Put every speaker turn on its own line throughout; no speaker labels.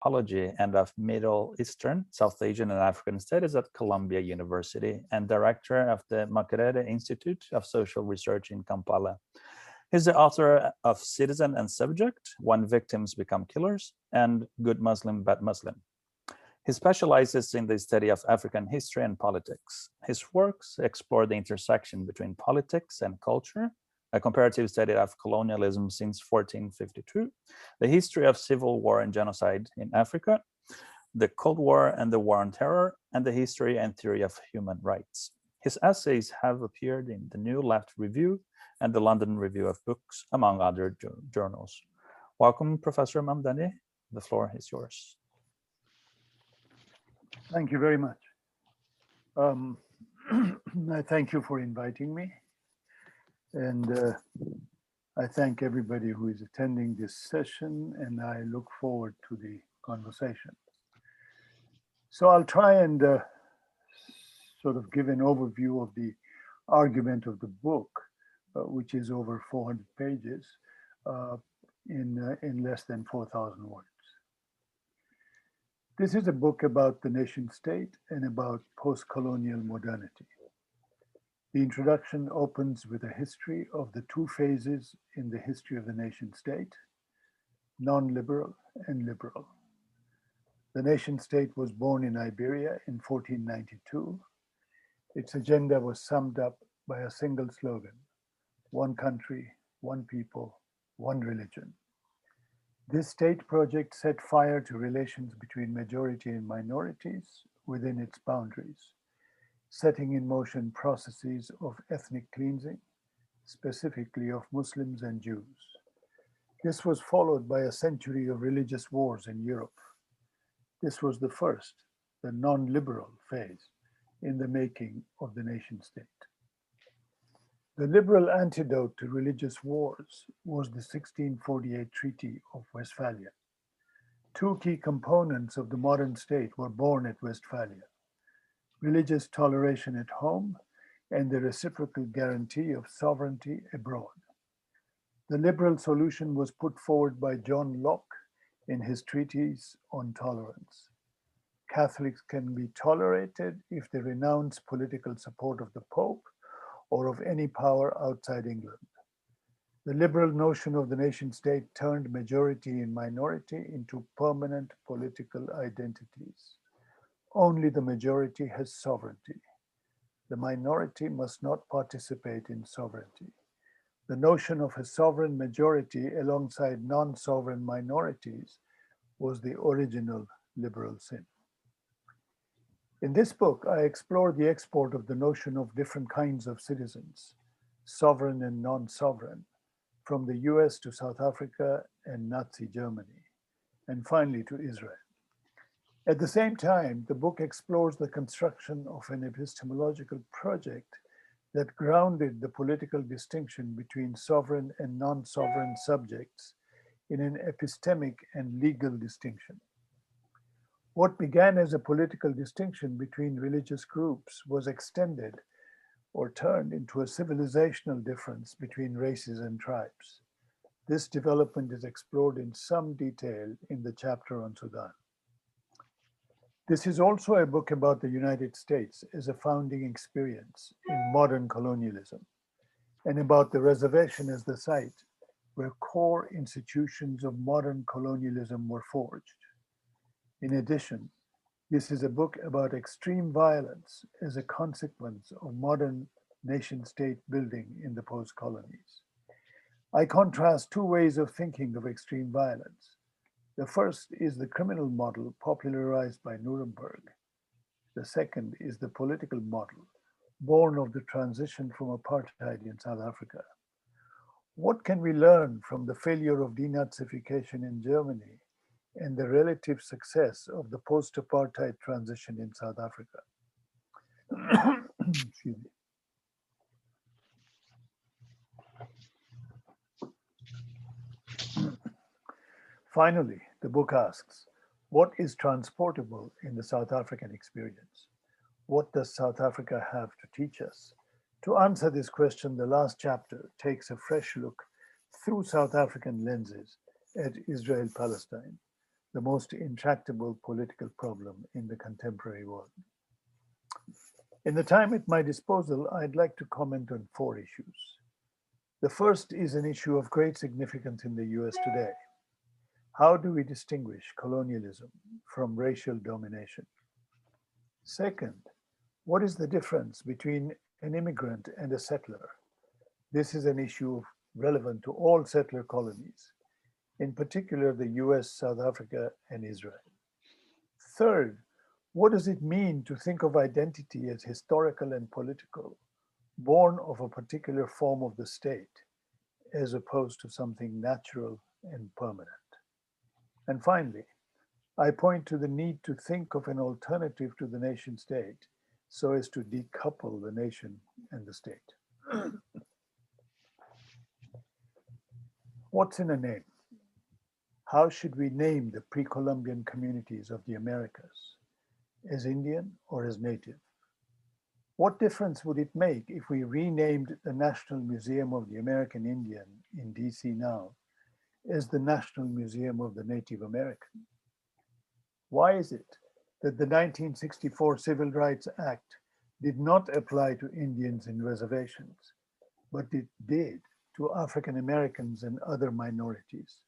Anthropology and of Middle Eastern, South Asian, and African Studies at Columbia University and director of the Makerere Institute of Social Research in Kampala. He's the author of Citizen and Subject, When Victims Become Killers, and Good Muslim, Bad Muslim. He specializes in the study of African history and politics. His works explore the intersection between politics and culture, a comparative study of colonialism since 1452, the history of civil war and genocide in Africa, the Cold War and the War on Terror, and the history and theory of human rights. His essays have appeared in the New Left Review and the London Review of Books, among other journals. Welcome, Professor Mamdani. The floor is yours.
Thank you very much. I thank you for inviting me. And I thank everybody who is attending this session, and I look forward to the conversation. So I'll try and sort of give an overview of the argument of the book, which is over 400 pages in less than 4,000 words. This is a book about the nation state and about post-colonial modernity. The introduction opens with a history of the two phases in the history of the nation state, non-liberal and liberal. The nation state was born in Iberia in 1492. Its agenda was summed up by a single slogan: one country, one people, one religion. This state project set fire to relations between majority and minorities within its boundaries, setting in motion processes of ethnic cleansing, specifically of Muslims and Jews. This was followed by a century of religious wars in Europe. This was the first, the non-liberal phase in the making of the nation state. The liberal antidote to religious wars was the 1648 Treaty of Westphalia. Two key components of the modern state were born at Westphalia: religious toleration at home and the reciprocal guarantee of sovereignty abroad. The liberal solution was put forward by John Locke in his treatise on tolerance. Catholics can be tolerated if they renounce political support of the Pope or of any power outside England. The liberal notion of the nation state turned majority and minority into permanent political identities. Only the majority has sovereignty. The minority must not participate in sovereignty. The notion of a sovereign majority alongside non-sovereign minorities was the original liberal sin. In this book, I explore the export of the notion of different kinds of citizens, sovereign and non-sovereign, from the US to South Africa and Nazi Germany, and finally to Israel. At the same time, the book explores the construction of an epistemological project that grounded the political distinction between sovereign and non-sovereign subjects in an epistemic and legal distinction. What began as a political distinction between religious groups was extended or turned into a civilizational difference between races and tribes. This development is explored in some detail in the chapter on Sudan. This is also a book about the United States as a founding experience in modern colonialism, and about the reservation as the site where core institutions of modern colonialism were forged. In addition, this is a book about extreme violence as a consequence of modern nation-state building in the post-colonies. I contrast two ways of thinking of extreme violence. The first is the criminal model popularized by Nuremberg. The second is the political model born of the transition from apartheid in South Africa. What can we learn from the failure of denazification in Germany and the relative success of the post-apartheid transition in South Africa? Excuse me. Finally, the book asks, what is transportable in the South African experience? What does South Africa have to teach us? To answer this question, the last chapter takes a fresh look through South African lenses at Israel-Palestine, the most intractable political problem in the contemporary world. In the time at my disposal, I'd like to comment on four issues. The first is an issue of great significance in the US today. How do we distinguish colonialism from racial domination? Second, what is the difference between an immigrant and a settler? This is an issue relevant to all settler colonies, in particular the US, South Africa, and Israel. Third, what does it mean to think of identity as historical and political, born of a particular form of the state, as opposed to something natural and permanent? And finally, I point to the need to think of an alternative to the nation state so as to decouple the nation and the state. What's in a name? How should we name the pre-Columbian communities of the Americas? As Indian or as native? What difference would it make if we renamed the National Museum of the American Indian in DC now as the National Museum of the Native American? Why is it that the 1964 Civil Rights Act did not apply to Indians in reservations, but it did to African Americans and other minorities,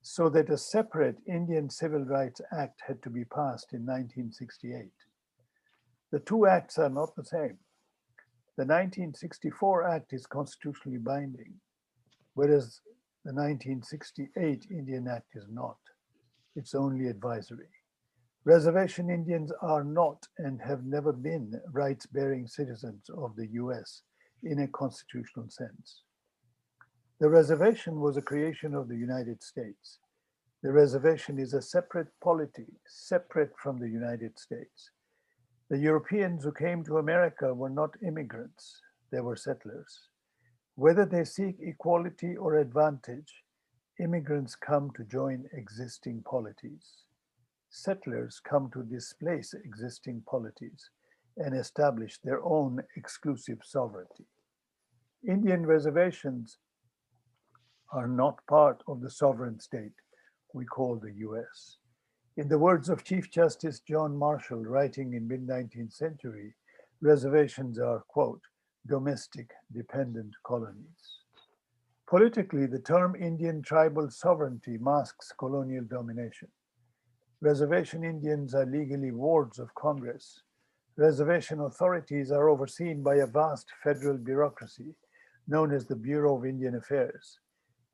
so that a separate Indian Civil Rights Act had to be passed in 1968? The two acts are not the same. The 1964 Act is constitutionally binding, whereas the 1968 Indian Act is not. It's only advisory. Reservation Indians are not and have never been rights-bearing citizens of the US in a constitutional sense. The reservation was a creation of the United States. The reservation is a separate polity, separate from the United States. The Europeans who came to America were not immigrants, they were settlers. Whether they seek equality or advantage, immigrants come to join existing polities. Settlers come to displace existing polities and establish their own exclusive sovereignty. Indian reservations are not part of the sovereign state we call the US. In the words of Chief Justice John Marshall, writing in mid-19th century, reservations are, quote, domestic dependent colonies. Politically, the term Indian tribal sovereignty masks colonial domination. Reservation Indians are legally wards of Congress. Reservation authorities are overseen by a vast federal bureaucracy known as the Bureau of Indian Affairs.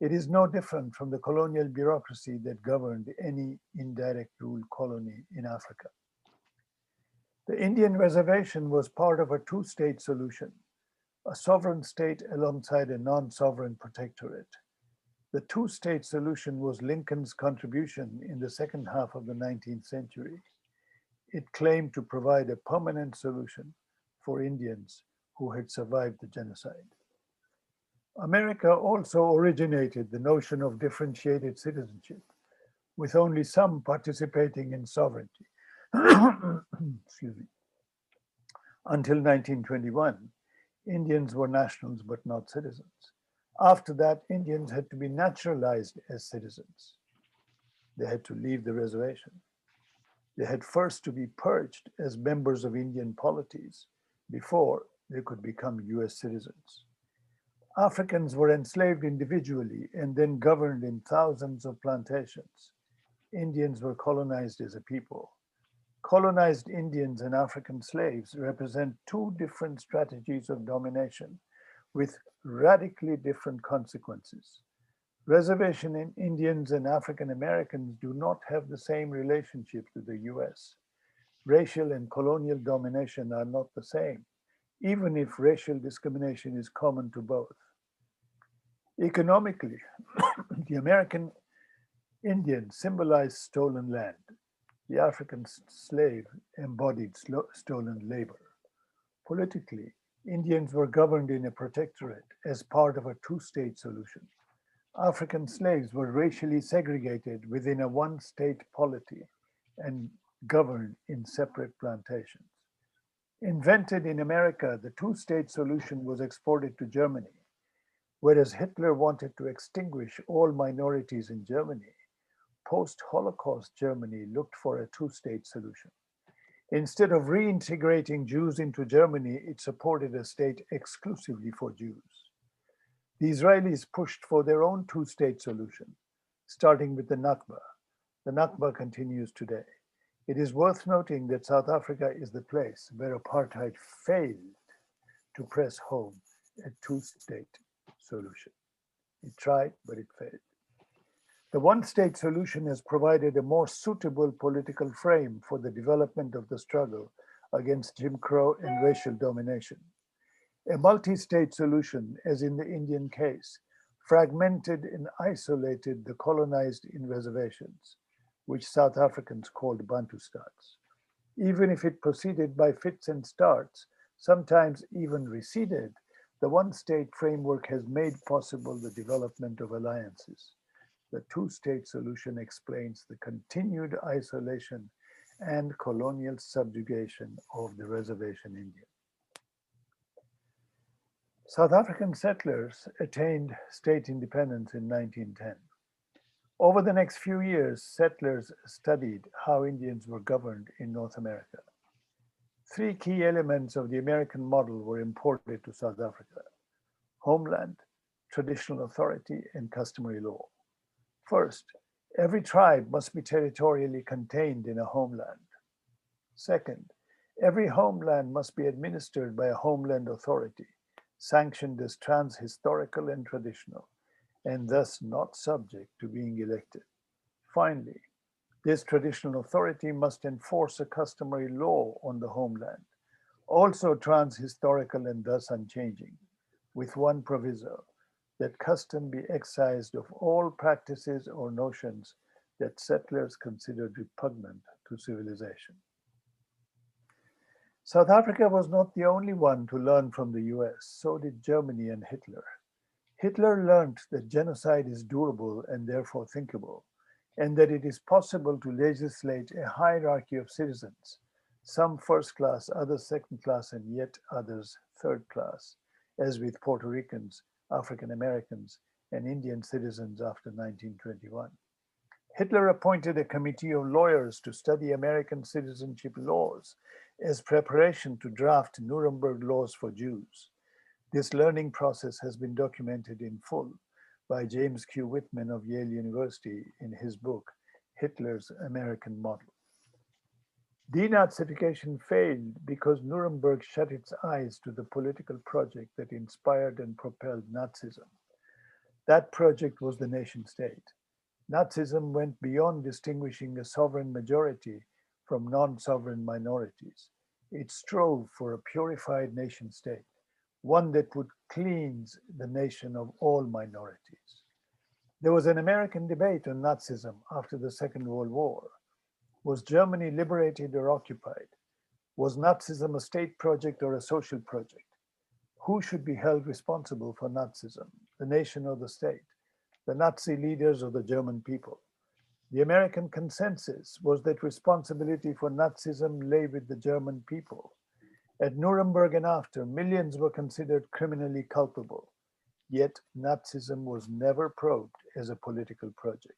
It is no different from the colonial bureaucracy that governed any indirect rule colony in Africa. The Indian reservation was part of a two-state solution, a sovereign state alongside a non-sovereign protectorate. The two-state solution was Lincoln's contribution in the second half of the 19th century. It claimed to provide a permanent solution for Indians who had survived the genocide. America also originated the notion of differentiated citizenship, with only some participating in sovereignty. Excuse me. Until 1921, Indians were nationals but not citizens. After that, Indians had to be naturalized as citizens. They had to leave the reservation. They had first to be purged as members of Indian polities before they could become US citizens. Africans were enslaved individually and then governed in thousands of plantations. Indians were colonized as a people. Colonized Indians and African slaves represent two different strategies of domination with radically different consequences. Reservation Indians and African Americans do not have the same relationship to the US. Racial and colonial domination are not the same, even if racial discrimination is common to both. Economically, the American Indian symbolized stolen land. The African slave embodied stolen labor. Politically, Indians were governed in a protectorate as part of a two-state solution. African slaves were racially segregated within a one-state polity and governed in separate plantations. Invented in America, the two-state solution was exported to Germany. Whereas Hitler wanted to extinguish all minorities in Germany, post-Holocaust Germany looked for a two-state solution. Instead of reintegrating Jews into Germany, it supported a state exclusively for Jews. The Israelis pushed for their own two-state solution, starting with the Nakba. The Nakba continues today. It is worth noting that South Africa is the place where apartheid failed to press home a two-state solution. It tried, but it failed. The one-state solution has provided a more suitable political frame for the development of the struggle against Jim Crow and racial domination. A multi-state solution, as in the Indian case, fragmented and isolated the colonized in reservations, which South Africans called Bantustans. Even if it proceeded by fits and starts, sometimes even receded, the one-state framework has made possible the development of alliances. The two-state solution explains the continued isolation and colonial subjugation of the reservation Indian. South African settlers attained state independence in 1910. Over the next few years, settlers studied how Indians were governed in North America. Three key elements of the American model were imported to South Africa: homeland, traditional authority, and customary law. First, every tribe must be territorially contained in a homeland. Second, every homeland must be administered by a homeland authority, sanctioned as trans-historical and traditional, and thus not subject to being elected. Finally, this traditional authority must enforce a customary law on the homeland, also trans-historical and thus unchanging, with one proviso: that custom be excised of all practices or notions that settlers considered repugnant to civilization. South Africa was not the only one to learn from the US, so did Germany and Hitler. Hitler learned that genocide is doable and therefore thinkable, and that it is possible to legislate a hierarchy of citizens, some first class, others second class, and yet others third class, as with Puerto Ricans, African Americans, and Indian citizens after 1921. Hitler appointed a committee of lawyers to study American citizenship laws as preparation to draft Nuremberg laws for Jews. This learning process has been documented in full by James Q. Whitman of Yale University in his book, Hitler's American Model. Denazification failed because Nuremberg shut its eyes to the political project that inspired and propelled Nazism. That project was the nation state. Nazism went beyond distinguishing a sovereign majority from non-sovereign minorities. It strove for a purified nation state, one that would cleanse the nation of all minorities. There was an American debate on Nazism after the Second World War. Was Germany liberated or occupied? Was Nazism a state project or a social project? Who should be held responsible for Nazism, the nation or the state, the Nazi leaders or the German people? The American consensus was that responsibility for Nazism lay with the German people. At Nuremberg and after, millions were considered criminally culpable. Yet Nazism was never probed as a political project.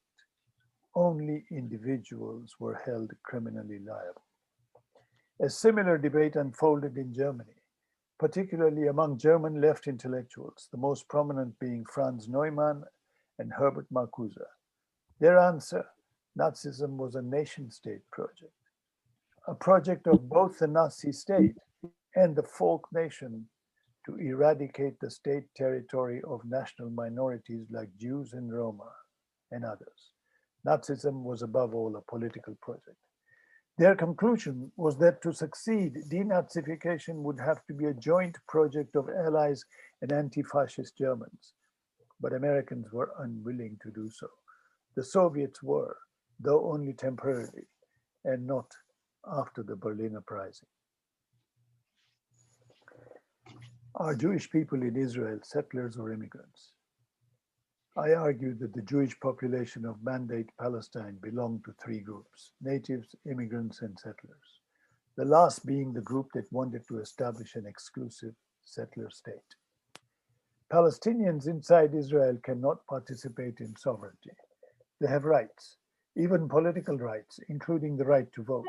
Only individuals were held criminally liable. A similar debate unfolded in Germany, particularly among German left intellectuals, the most prominent being Franz Neumann and Herbert Marcuse. Their answer: Nazism was a nation-state project, a project of both the Nazi state and the folk nation to eradicate the state territory of national minorities like Jews and Roma and others. Nazism was above all a political project. Their conclusion was that to succeed, denazification would have to be a joint project of allies and anti-fascist Germans. But Americans were unwilling to do so. The Soviets were, though only temporarily, and not after the Berlin Uprising. Are Jewish people in Israel settlers or immigrants? I argue that the Jewish population of Mandate Palestine belonged to three groups: natives, immigrants, and settlers. The last being the group that wanted to establish an exclusive settler state. Palestinians inside Israel cannot participate in sovereignty. They have rights, even political rights, including the right to vote,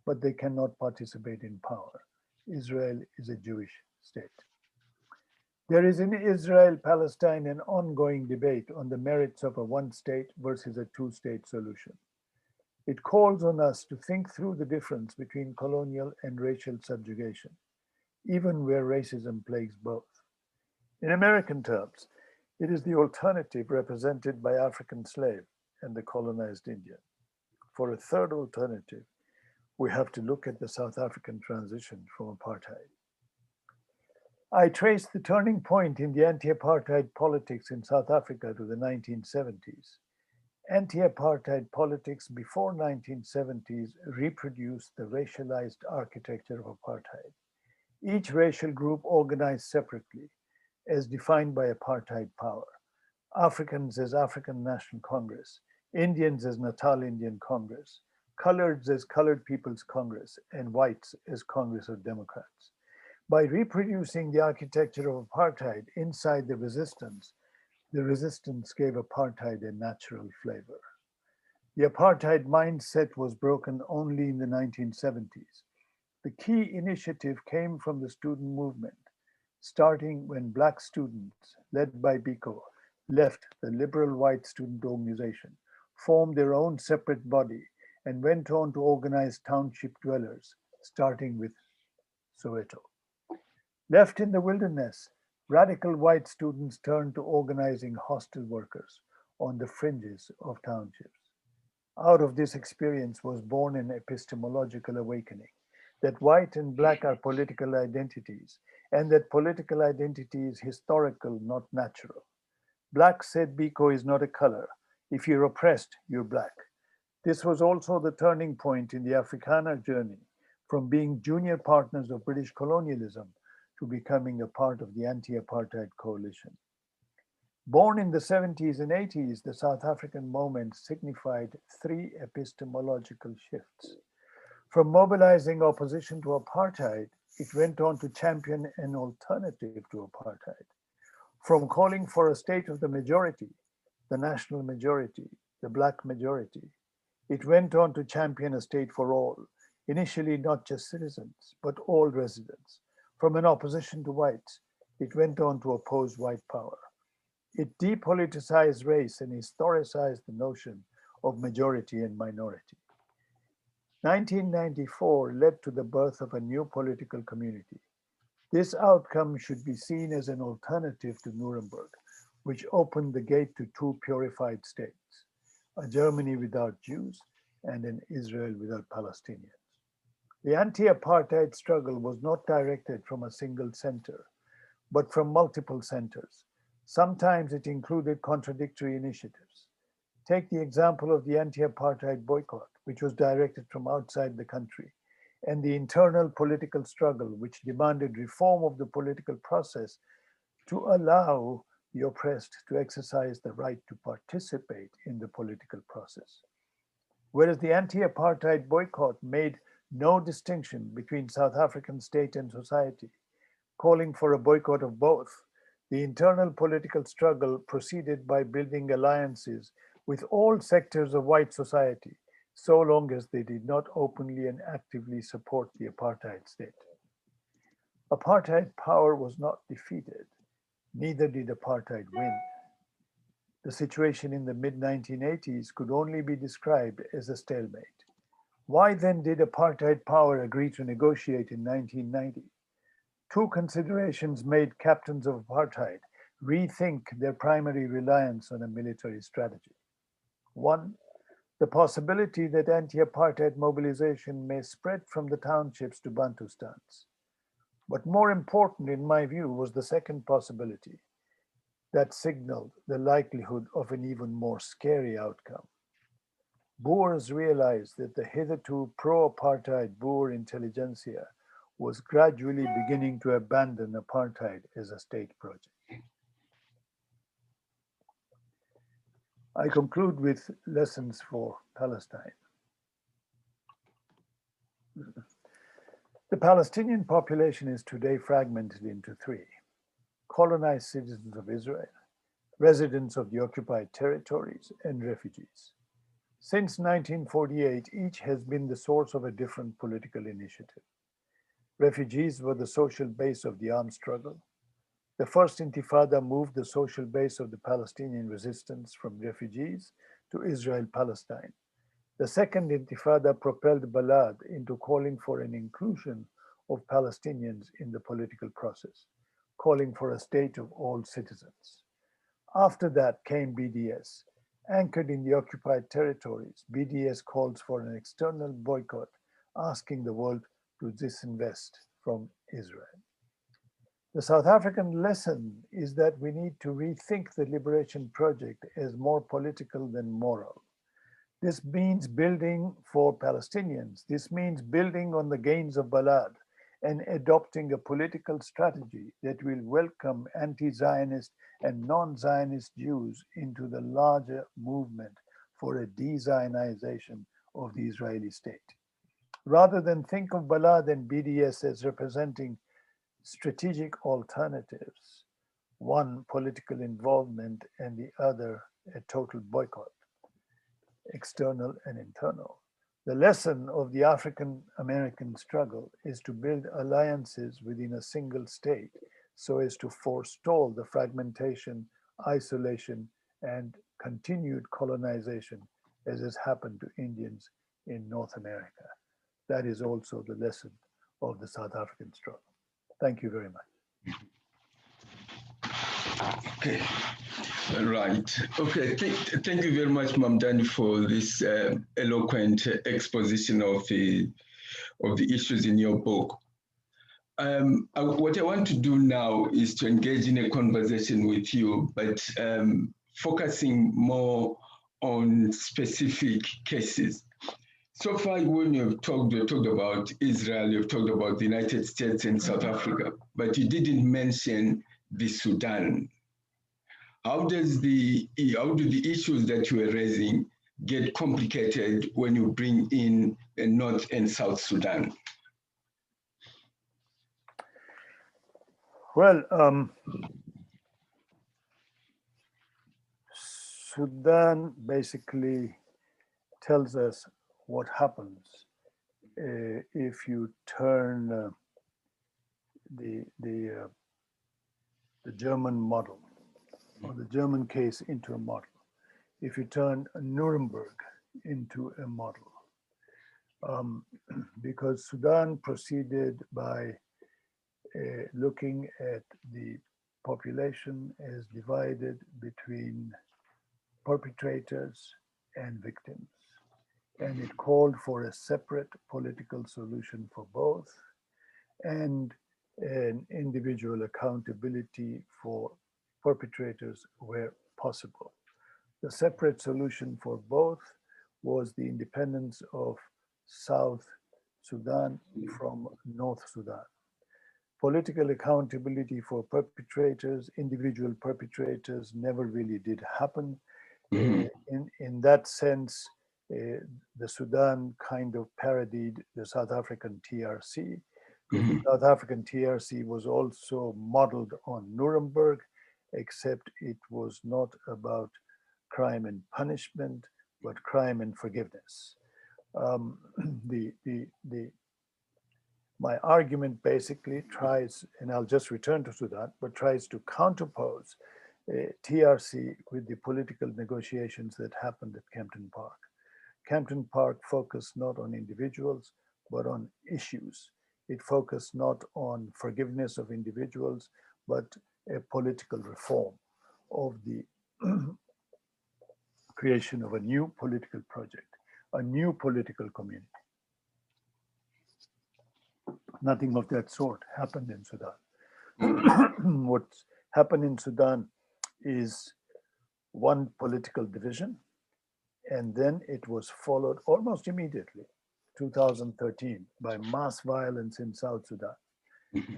but they cannot participate in power. Israel is a Jewish state. There is in Israel-Palestine an ongoing debate on the merits of a one-state versus a two-state solution. It calls on us to think through the difference between colonial and racial subjugation, even where racism plagues both. In American terms, it is the alternative represented by African slave and the colonized Indian. For a third alternative, we have to look at the South African transition from apartheid. I trace the turning point in the anti-apartheid politics in South Africa to the 1970s. Anti-apartheid politics before 1970s reproduced the racialized architecture of apartheid. Each racial group organized separately, as defined by apartheid power. Africans as African National Congress, Indians as Natal Indian Congress, coloreds as Colored People's Congress, and whites as Congress of Democrats. By reproducing the architecture of apartheid inside the resistance gave apartheid a natural flavor. The apartheid mindset was broken only in the 1970s. The key initiative came from the student movement, starting when Black students, led by Biko, left the liberal white student organization, formed their own separate body, and went on to organize township dwellers, starting with Soweto. Left in the wilderness, radical white students turned to organizing hostel workers on the fringes of townships. Out of this experience was born an epistemological awakening that white and black are political identities, and that political identity is historical, not natural. Black, said Biko, is not a color. If you're oppressed, you're black. This was also the turning point in the Afrikaner journey, from being junior partners of British colonialism to becoming a part of the anti-apartheid coalition. Born in the 70s and 80s, the South African moment signified three epistemological shifts. From mobilizing opposition to apartheid, it went on to champion an alternative to apartheid. From calling for a state of the majority, the national majority, the black majority, it went on to champion a state for all, initially not just citizens, but all residents. From an opposition to whites, it went on to oppose white power. It depoliticized race and historicized the notion of majority and minority. 1994 led to the birth of a new political community. This outcome should be seen as an alternative to Nuremberg, which opened the gate to two purified states, a Germany without Jews and an Israel without Palestinians. The anti-apartheid struggle was not directed from a single center, but from multiple centers. Sometimes it included contradictory initiatives. Take the example of the anti-apartheid boycott, which was directed from outside the country, and the internal political struggle, which demanded reform of the political process to allow the oppressed to exercise the right to participate in the political process. Whereas the anti-apartheid boycott made no distinction between South African state and society, calling for a boycott of both, the internal political struggle proceeded by building alliances with all sectors of white society, so long as they did not openly and actively support the apartheid state. Apartheid power was not defeated, neither did apartheid win. The situation in the mid-1980s could only be described as a stalemate. Why then did apartheid power agree to negotiate in 1990? Two considerations made captains of apartheid rethink their primary reliance on a military strategy. One, the possibility that anti-apartheid mobilization may spread from the townships to Bantustans. But more important, in my view, was the second possibility that signaled the likelihood of an even more scary outcome. Boers realized that the hitherto pro-apartheid Boer intelligentsia was gradually beginning to abandon apartheid as a state project. I conclude with lessons for Palestine. The Palestinian population is today fragmented into three: colonized citizens of Israel, residents of the occupied territories, and refugees. Since 1948, each has been the source of a different political initiative. Refugees were the social base of the armed struggle. The first Intifada moved the social base of the Palestinian resistance from refugees to Israel-Palestine. The second Intifada propelled Balad into calling for an inclusion of Palestinians in the political process, calling for a state of all citizens. After that came BDS. Anchored in the occupied territories, BDS calls for an external boycott, asking the world to disinvest from Israel. The South African lesson is that we need to rethink the liberation project as more political than moral. This means building for Palestinians. This means building on the gains of Balad and adopting a political strategy that will welcome anti-Zionist and non-Zionist Jews into the larger movement for a de-Zionization of the Israeli state. Rather than think of Balad and BDS as representing strategic alternatives, one political involvement and the other a total boycott, external and internal. The lesson of the African American struggle is to build alliances within a single state so as to forestall the fragmentation, isolation, and continued colonization as has happened to Indians in North America. That is also the lesson of the South African struggle. Thank you very much.
Okay, right. Okay, thank you very much, Mamdani, for this eloquent exposition of the issues in your book. What I want to do now is to engage in a conversation with you, but focusing more on specific cases. So far, when you've talked about Israel, you've talked about the United States and South Africa, but you didn't mention the Sudan. How do the issues that you are raising get complicated when you bring in North and South Sudan?
Well, Sudan basically tells us what happens if you turn the German model or the German case into a model. If you turn Nuremberg into a model, because Sudan proceeded by looking at the population as divided between perpetrators and victims. And it called for a separate political solution for both and an individual accountability for perpetrators where possible. The separate solution for both was the independence of South Sudan from North Sudan. Political accountability for perpetrators, individual perpetrators, never really did happen. In that sense, the Sudan kind of parodied the South African TRC. The South African TRC was also modeled on Nuremberg, except it was not about crime and punishment, but crime and forgiveness. My argument basically tries, and I'll just return to that, but tries to counterpose TRC with the political negotiations that happened at Kempton Park. Kempton Park focused not on individuals, but on issues. It focused not on forgiveness of individuals, but a political reform of the creation of a new political project, a new political community. Nothing of that sort happened in Sudan. What happened in Sudan is one political division, and then it was followed almost immediately, 2013, by mass violence in South Sudan.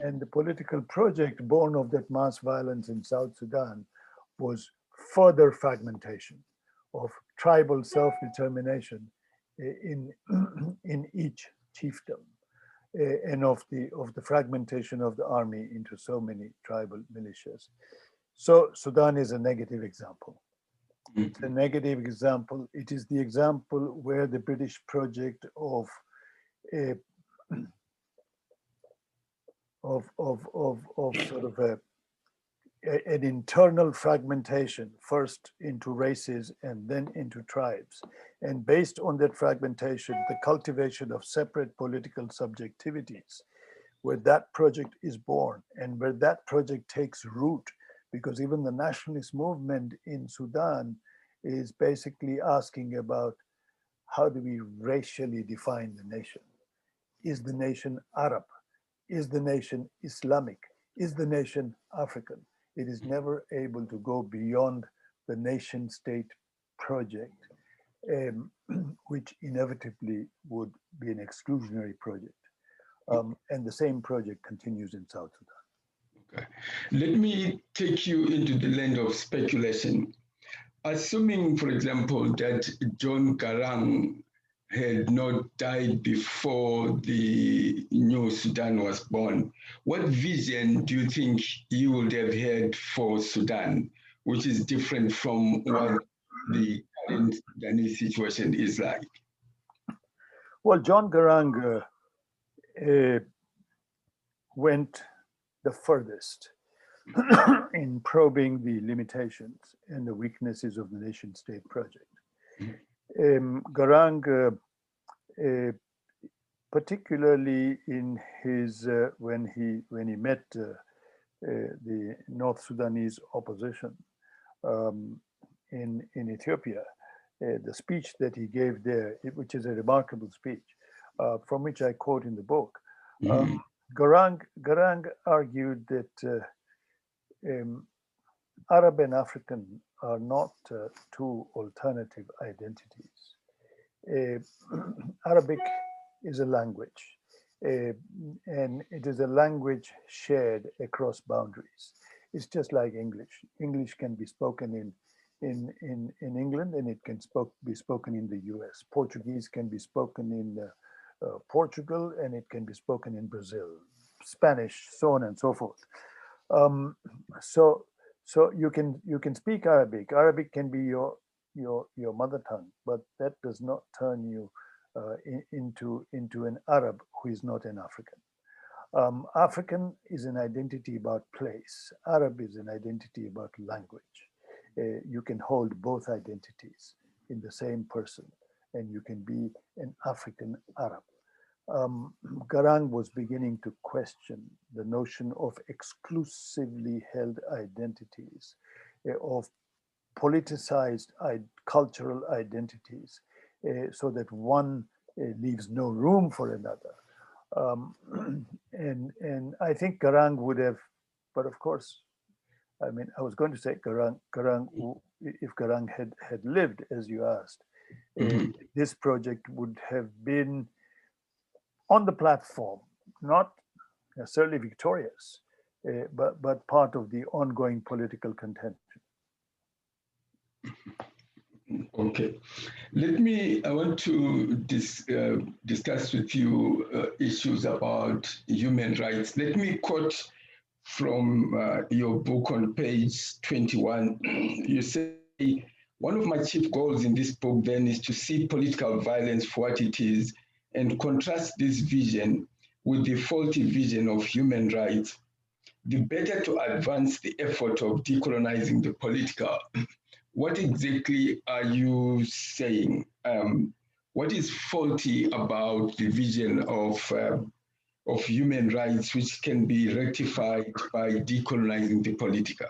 And the political project born of that mass violence in South Sudan was further fragmentation of tribal self-determination in each chiefdom, and of the fragmentation of the army into so many tribal militias. So Sudan is a negative example. It's a negative example. It is the example where the British project of sort of an internal fragmentation, first into races and then into tribes. And based on that fragmentation, the cultivation of separate political subjectivities, where that project is born and where that project takes root, because even the nationalist movement in Sudan is basically asking about how do we racially define the nation? Is the nation Arab? Is the nation Islamic? Is the nation African? It is never able to go beyond the nation state project, which inevitably would be an exclusionary project. And the same project continues in South Sudan.
Okay. Let me take you into the land of speculation. Assuming, for example, that John Garang had not died before the new Sudan was born, what vision do you think he would have had for Sudan, which is different from what the current Sudanese situation is like?
Well, John Garang went the furthest in probing the limitations and the weaknesses of the nation state project. Garang, particularly in his when he met the North Sudanese opposition in Ethiopia, the speech that he gave there, which is a remarkable speech, from which I quote in the book. Garang argued that Arab and African are not two alternative identities. Arabic is a language, and it is a language shared across boundaries. It's just like English. English can be spoken in England, and it can be spoken in the US. Portuguese can be spoken in Portugal, and it can be spoken in Brazil. Spanish, so on and so forth. So you can speak Arabic. Arabic can be your mother tongue, but that does not turn you into an Arab who is not an African. African is an identity about place. Arab is an identity about language. You can hold both identities in the same person, and you can be an African Arab. Garang was beginning to question the notion of exclusively held identities, of politicized cultural identities, so that one leaves no room for another. And I think Garang would have, but of course, I mean, I was going to say Garang, if Garang had lived, as you asked, this project would have been on the platform, not necessarily victorious, but part of the ongoing political contention.
Okay, I want to discuss with you issues about human rights. Let me quote from your book on page 21. You say, one of my chief goals in this book then is to see political violence for what it is and contrast this vision with the faulty vision of human rights. The better to advance the effort of decolonizing the political. What exactly are you saying? What is faulty about the vision of human rights which can be rectified by decolonizing the political?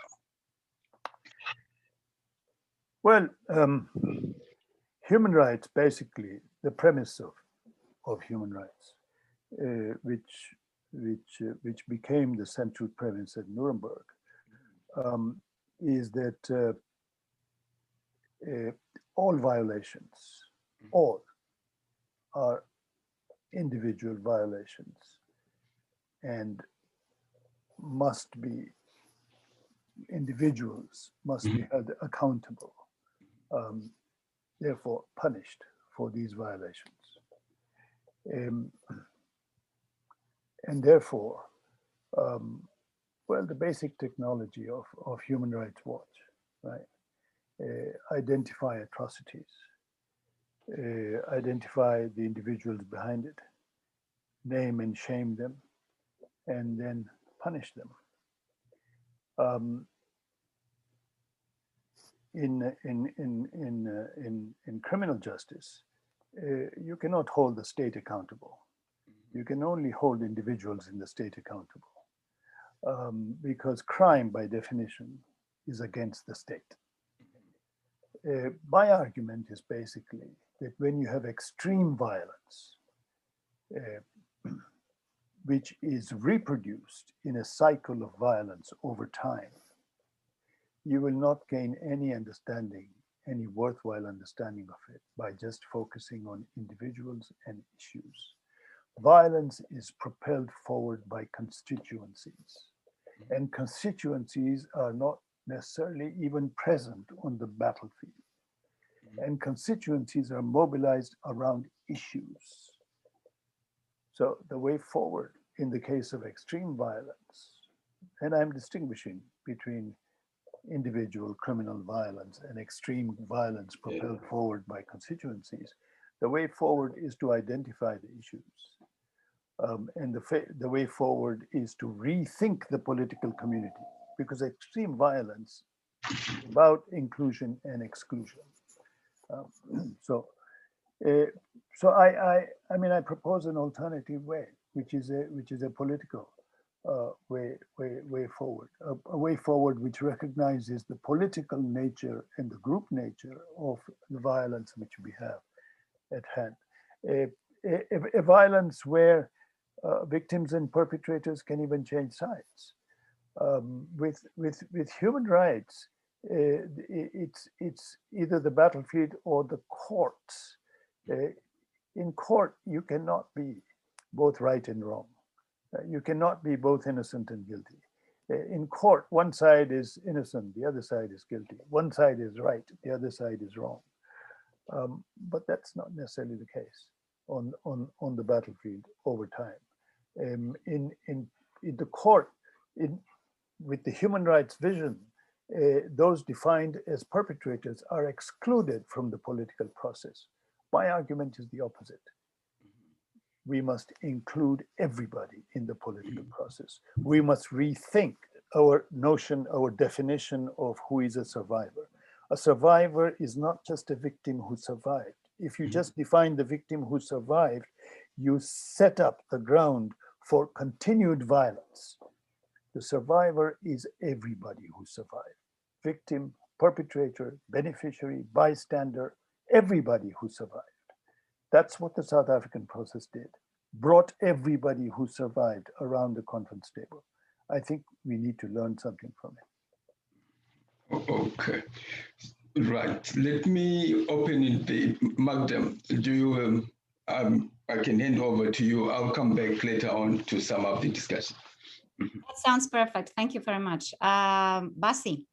Well, human rights, basically, the premise of human rights, which became the central premise at Nuremberg, is that all violations, all are individual violations and individuals must be held accountable, therefore punished for these violations. And therefore, well, the basic technology of Human Rights Watch, right, identify atrocities, identify the individuals behind it, name and shame them, and then punish them. In criminal justice, you cannot hold the state accountable. You can only hold individuals in the state accountable, because crime, by definition, is against the state. My argument is basically that when you have extreme violence, which is reproduced in a cycle of violence over time, you will not gain any understanding, any worthwhile understanding of it by just focusing on individuals and issues. Violence is propelled forward by constituencies, and constituencies are not necessarily even present on the battlefield. And constituencies are mobilized around issues. So the way forward in the case of extreme violence, and I'm distinguishing between individual criminal violence and extreme violence propelled forward by constituencies, the way forward is to identify the issues. And the way forward is to rethink the political community, because extreme violence is about inclusion and exclusion. So I mean, I propose an alternative way, which is a political way forward, a way forward which recognizes the political nature and the group nature of the violence which we have at hand. A violence where victims and perpetrators can even change sides. With human rights, it's either the battlefield or the courts. In court, you cannot be both right and wrong. You cannot be both innocent and guilty. In court, one side is innocent, the other side is guilty. One side is right, the other side is wrong. But that's not necessarily the case on the battlefield over time. In the court, with the human rights vision, those defined as perpetrators are excluded from the political process. My argument is the opposite. We must include everybody in the political process. We must rethink our notion, our definition of who is a survivor. A survivor is not just a victim who survived. If you just define the victim who survived, you set up the ground for continued violence. The survivor is everybody who survived. Victim, perpetrator, beneficiary, bystander, everybody who survived. That's what the South African process did. Brought everybody who survived around the conference table. I think we need to learn something from it.
Okay, right. Let me open it. Magda, do you, I can hand over to you. I'll come back later on to sum up the discussion.
That sounds perfect. Thank you very much. Basi,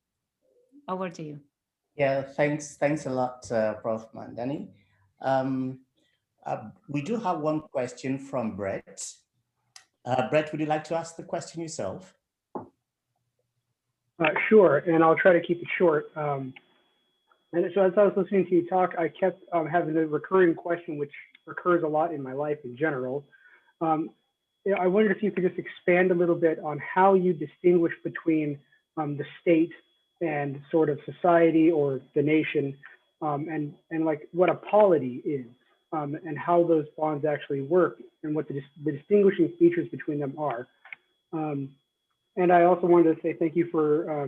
over to you.
Yeah, thanks a lot, Prof. Mamdani. We do have one question from Brett. Brett, would you like to ask the question yourself?
Sure, and I'll try to keep it short. And so as I was listening to you talk, I kept having a recurring question, which recurs a lot in my life in general. I wondered if you could just expand a little bit on how you distinguish between the state and sort of society or the nation, and like what a polity is, and how those bonds actually work, and what the distinguishing features between them are. And I also wanted to say thank you for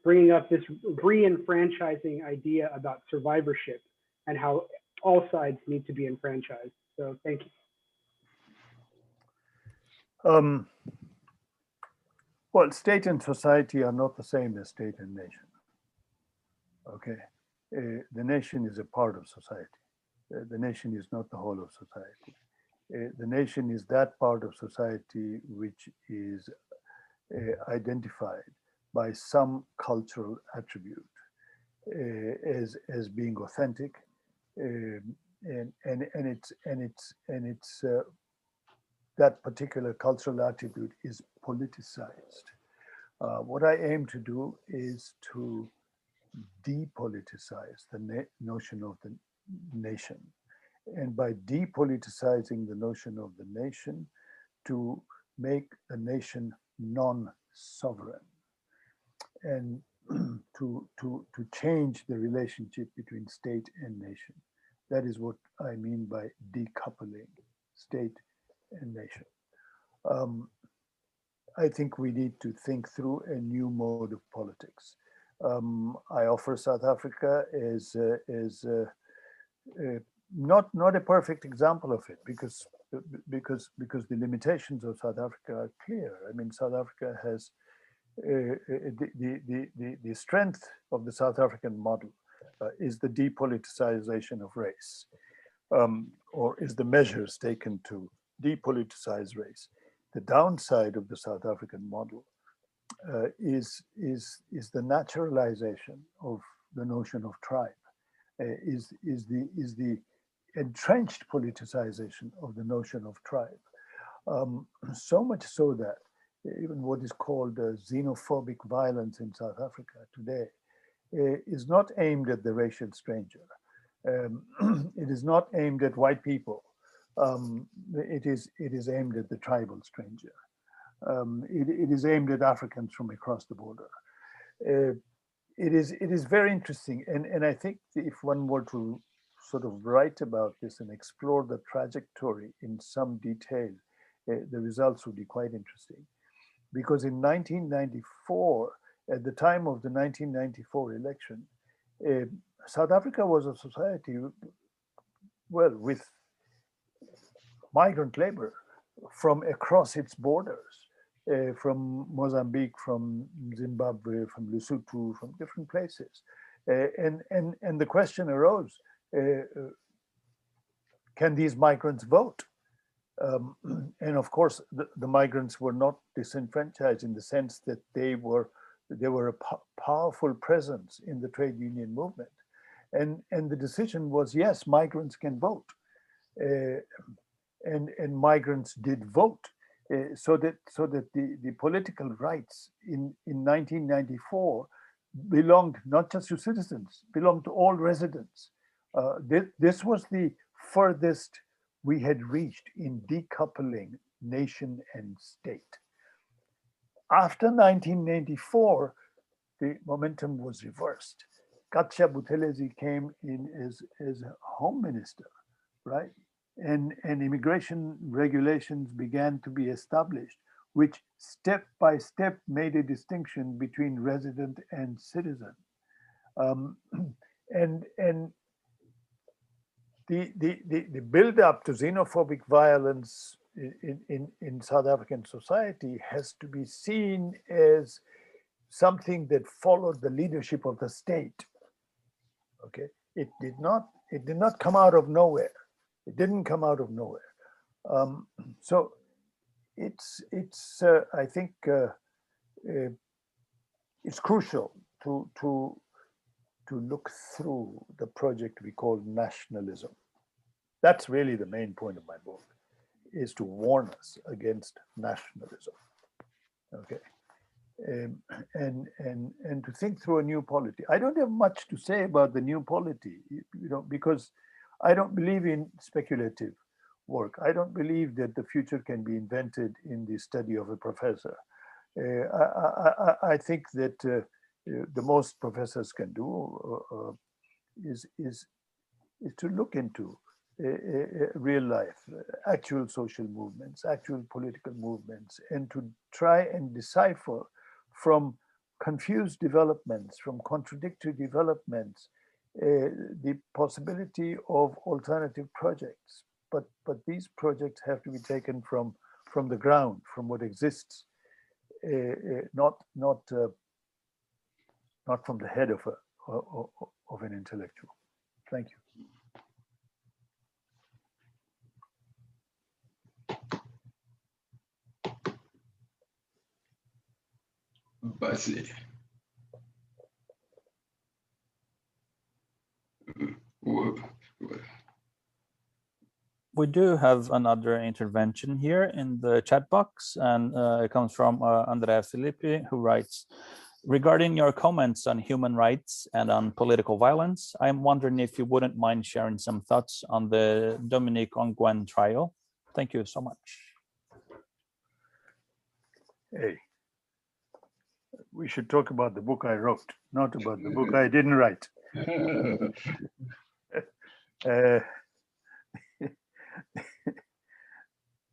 bringing up this re-enfranchising idea about survivorship and how all sides need to be enfranchised. So thank you.
Well, state and society are not the same as state and nation. Okay, the nation is a part of society. The nation is not the whole of society. The nation is that part of society which is identified by some cultural attribute as being authentic, and it's that particular cultural attribute is politicized. What I aim to do is to depoliticize the notion of the nation. And by depoliticizing the notion of the nation, to make the nation non-sovereign, and to change the relationship between state and nation. That is what I mean by decoupling state and nation. I think we need to think through a new mode of politics. I offer South Africa as not a perfect example of it, because the limitations of South Africa are clear. I mean, South Africa has the strength of the South African model is the depoliticization of race, or is the measures taken to depoliticize race. The downside of the South African model is the naturalization of the notion of tribe, is the entrenched politicization of the notion of tribe. So much so that even what is called xenophobic violence in South Africa today is not aimed at the racial stranger. It is not aimed at white people. It is aimed at the tribal stranger. It is aimed at Africans from across the border. It is very interesting, and I think if one were to sort of write about this and explore the trajectory in some detail, the results would be quite interesting. Because in 1994, at the time of the 1994 election, South Africa was a society, well, with migrant labor from across its borders, from Mozambique, from Zimbabwe, from Lesotho, from different places. And the question arose, can these migrants vote? And of course, the migrants were not disenfranchised in the sense that they were a powerful presence in the trade union movement. And the decision was, yes, migrants can vote. And migrants did vote. So that the political rights in 1994 belonged not just to citizens, belonged to all residents. This was the furthest we had reached in decoupling nation and state. After 1994, the momentum was reversed. Katja Buthelezi came in as home minister, right? And immigration regulations began to be established, which step by step made a distinction between resident and citizen. And the build-up to xenophobic violence in South African society has to be seen as something that followed the leadership of the state. Okay, it did not come out of nowhere. It didn't come out of nowhere. So it's I think it's crucial to look through the project we call nationalism. That's really the main point of my book, is to warn us against nationalism. Okay, and to think through a new polity. I don't have much to say about the new polity, because I don't believe in speculative work. I don't believe that the future can be invented in the study of a professor. I think that the most professors can do is to look into real life, actual social movements, actual political movements, and to try and decipher from confused developments, from contradictory developments, the possibility of alternative projects. But these projects have to be taken from the ground, from what exists, not from the head of an intellectual. Thank you.
Basi.
We do have another intervention here in the chat box, and it comes from Andrea Filippi, who writes, Regarding your comments on human rights and on political violence, I'm wondering if you wouldn't mind sharing some thoughts on the Dominique Ongwen trial. Thank you so much.
Hey, we should talk about the book I wrote, not about the book I didn't write.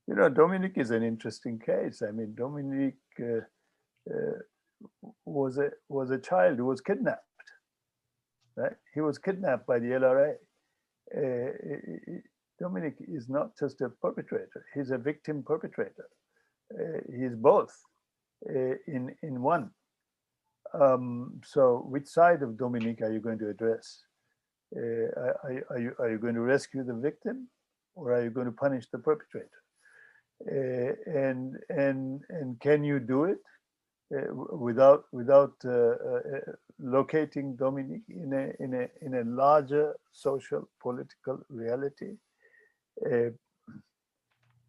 You know, Dominique is an interesting case. I mean, Dominique was a child who was kidnapped. Right? He was kidnapped by the LRA. Dominique is not just a perpetrator; he's a victim perpetrator. He's both in one. So, which side of Dominique are you going to address? Are you going to rescue the victim, or are you going to punish the perpetrator? And can you do it without locating Dominique in a larger social political reality?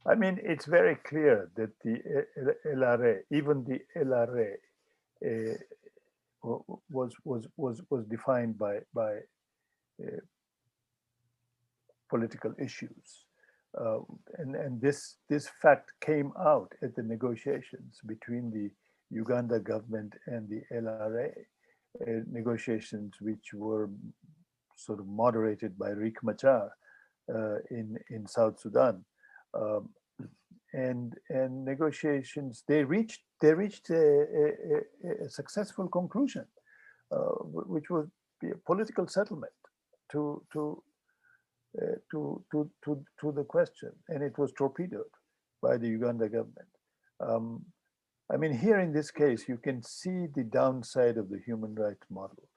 I mean, it's very clear that the LRA, even the LRA, was defined by political issues. And this fact came out at the negotiations between the Uganda government and the LRA, negotiations which were sort of moderated by Riek Machar in South Sudan. And negotiations, they reached a successful conclusion, which would be a political settlement to the question, and it was torpedoed by the Uganda government. I mean, here in this case, you can see the downside of the human rights model,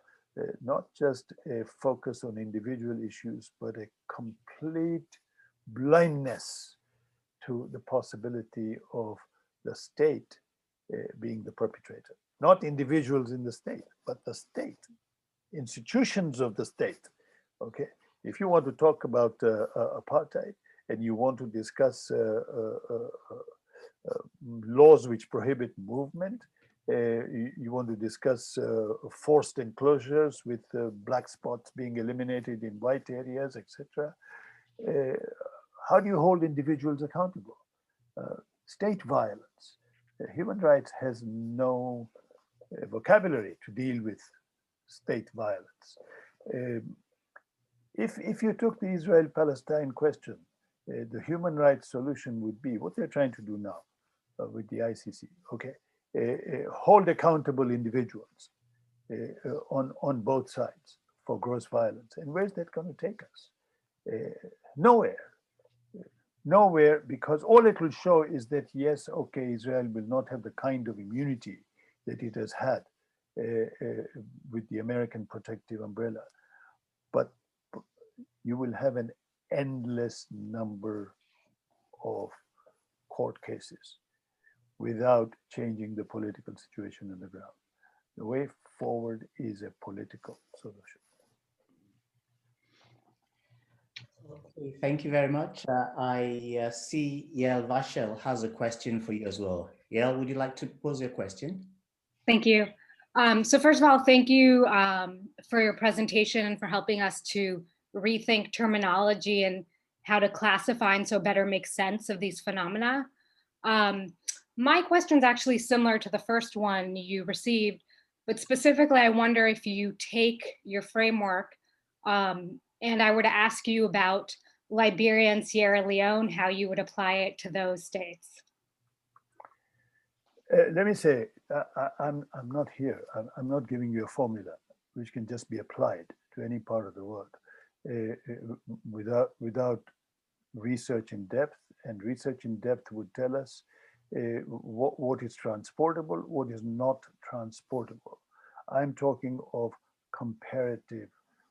not just a focus on individual issues, but a complete blindness to the possibility of the state being the perpetrator, not individuals in the state, but the state, institutions of the state. Okay, if you want to talk about apartheid and you want to discuss laws which prohibit movement, you want to discuss forced enclosures with black spots being eliminated in white areas, etc. How do you hold individuals accountable? State violence. Human rights has no vocabulary to deal with state violence. If you took the Israel-Palestine question, the human rights solution would be what they're trying to do now with the ICC. Okay, hold accountable individuals on both sides for gross violence. And where's that going to take us? Nowhere, because all it will show is that, yes, okay, Israel will not have the kind of immunity that it has had with the American protective umbrella, but you will have an endless number of court cases without changing the political situation on the ground. The way forward is a political solution.
Okay, thank you very much. I see Yael Vachel has a question for you as well. Yael, would you like to pose your question?
Thank you. So first of all, thank you for your presentation and for helping us to rethink terminology and how to classify and so better make sense of these phenomena. My question is actually similar to the first one you received, but specifically, I wonder if you take your framework and I were to ask you about Liberia and Sierra Leone, how you would apply it to those states.
Let me say, I'm not here. I'm not giving you a formula which can just be applied to any part of the world without research in depth. And research in depth would tell us what is transportable, what is not transportable. I'm talking of comparative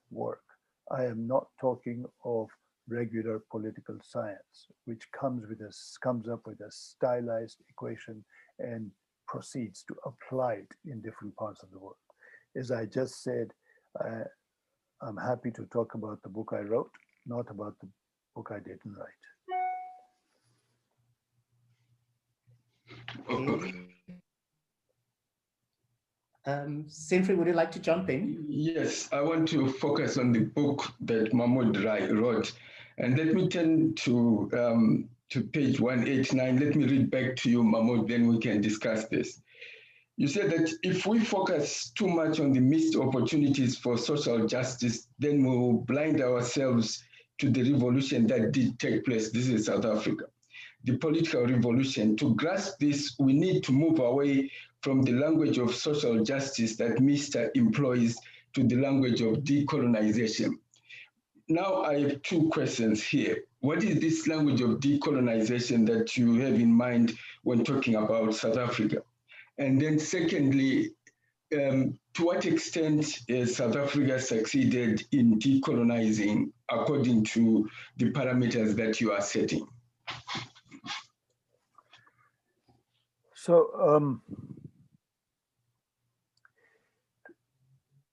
work. I am not talking of regular political science, which comes up with a stylized equation and proceeds to apply it in different parts of the world. As I just said, I'm happy to talk about the book I wrote, not about the book I didn't write.
Sinfri, would you like to jump in?
Yes, I want to focus on the book that Mahmood wrote. And let me turn to page 189. Let me read back to you, Mahmood, then we can discuss this. You said that if we focus too much on the missed opportunities for social justice, then we will blind ourselves to the revolution that did take place. This is South Africa, the political revolution. To grasp this, we need to move away from the language of social justice that Mr. employs to the language of decolonization. Now I have two questions here. What is this language of decolonization that you have in mind when talking about South Africa? And then secondly, to what extent has South Africa succeeded in decolonizing according to the parameters that you are setting?
So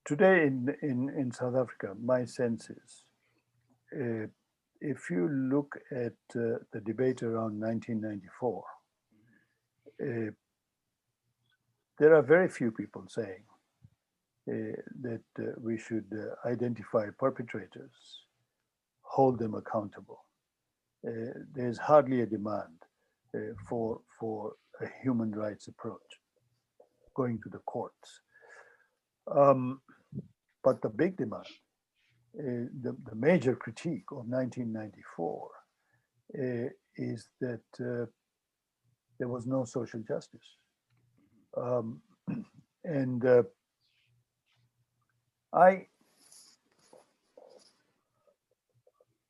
today in South Africa, my sense is, if you look at the debate around 1994, there are very few people saying that we should identify perpetrators, hold them accountable. There's hardly a demand for a human rights approach, going to the courts. But the big demand, the major critique of 1994 is that there was no social justice.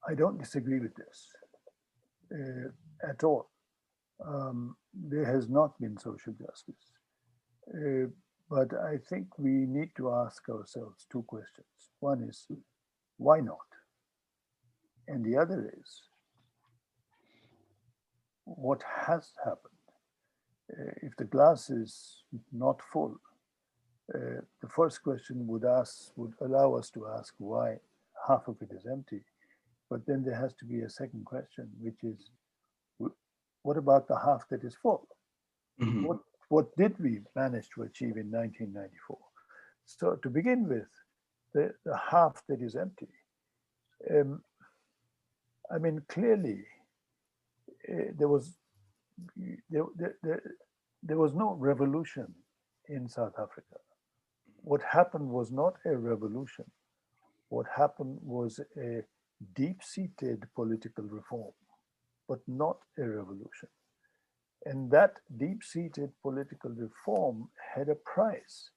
I don't disagree with this at all. There has not been social justice. But I think we need to ask ourselves two questions. One is, why not? And the other is, what has happened? If the glass is not full, the first question would allow us to ask why half of it is empty. But then there has to be a second question, which is, what about the half that is full? Mm-hmm. What did we manage to achieve in 1994? So to begin with, the half that is empty, I mean, clearly, there was no revolution in South Africa. What happened was not a revolution. What happened was a deep-seated political reform, but not a revolution. And that deep-seated political reform had a price.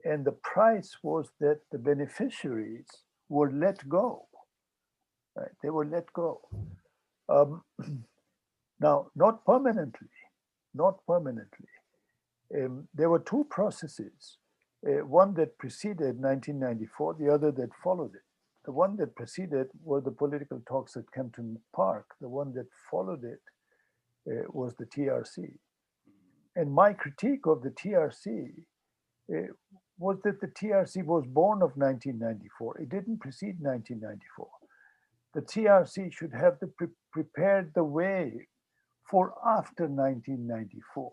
And the price was that the beneficiaries were let go. Right? They were let go. Now, not permanently. There were two processes, one that preceded 1994, the other that followed it. The one that preceded were the political talks at Kempton Park. The one that followed it was the TRC. And my critique of the TRC was that the TRC was born of 1994. It didn't precede 1994. The TRC should have prepared the way for after 1994.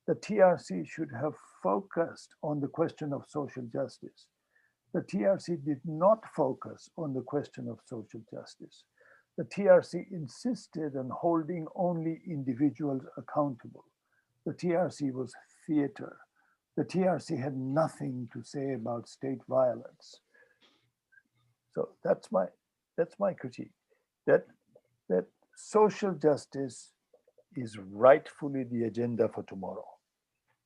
The TRC should have focused on the question of social justice. The TRC did not focus on the question of social justice. The TRC insisted on holding only individuals accountable. The TRC was theater. The TRC had nothing to say about state violence. So that's my critique. That social justice is rightfully the agenda for tomorrow.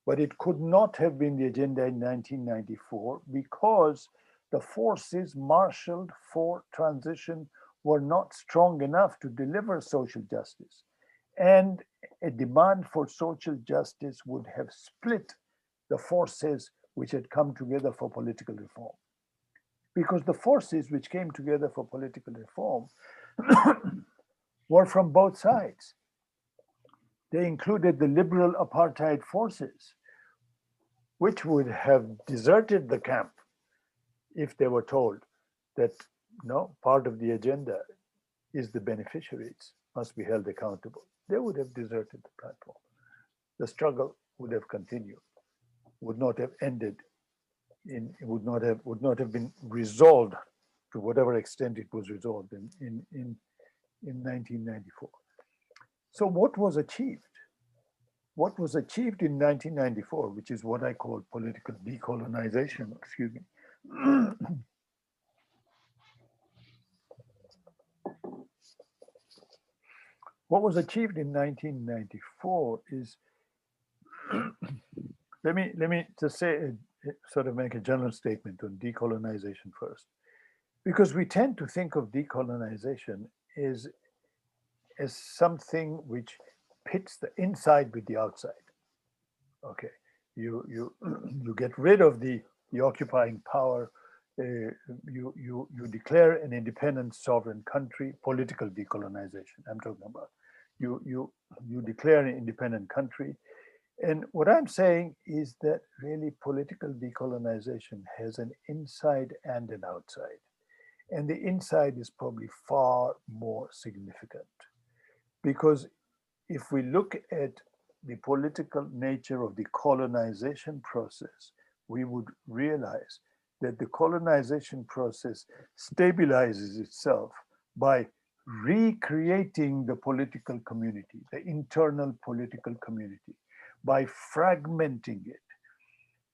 But it could not have been the agenda in 1994 because the forces marshaled for transition were not strong enough to deliver social justice. And a demand for social justice would have split the forces which had come together for political reform. Because the forces which came together for political reform were from both sides. They included the liberal apartheid forces, which would have deserted the camp if they were told that no, part of the agenda is the beneficiaries must be held accountable. They would have deserted the platform. The struggle would have continued. would not have ended would not have been resolved to whatever extent it was resolved in 1994. So what was achieved? What was achieved in 1994, which is what I call political decolonization, excuse me. What was achieved in 1994 is, let me just say, sort of make a general statement on decolonization first, because we tend to think of decolonization as something which pits the inside with the outside. Okay, you get rid of the occupying power. You declare an independent sovereign country, political decolonization. I'm talking about. You declare an independent country, and what I'm saying is that really political decolonization has an inside and an outside, and the inside is probably far more significant, because if we look at the political nature of the colonization process, we would realize that the colonization process stabilizes itself by recreating the political community, the internal political community, by fragmenting it,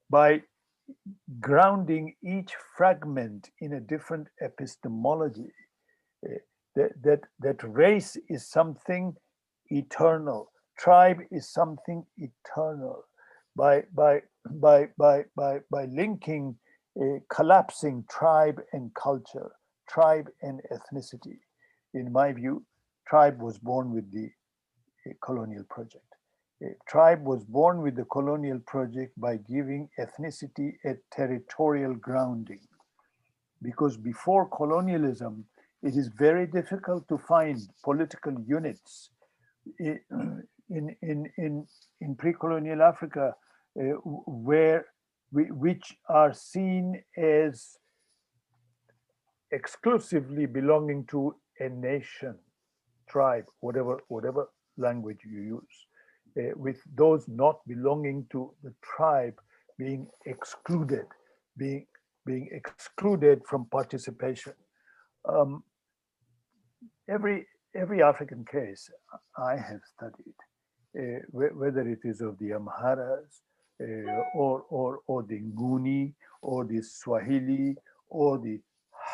by grounding each fragment in a different epistemology. That race is something eternal, tribe is something eternal. By linking, collapsing tribe and culture, tribe and ethnicity. In my view, tribe was born with the colonial project. Tribe was born with the colonial project by giving ethnicity a territorial grounding. Because before colonialism, it is very difficult to find political units in pre-colonial Africa which are seen as exclusively belonging to a nation, tribe, whatever language you use, with those not belonging to the tribe being excluded, being excluded from participation. Every African case I have studied, whether it is of the Amharas or the Nguni or the Swahili or the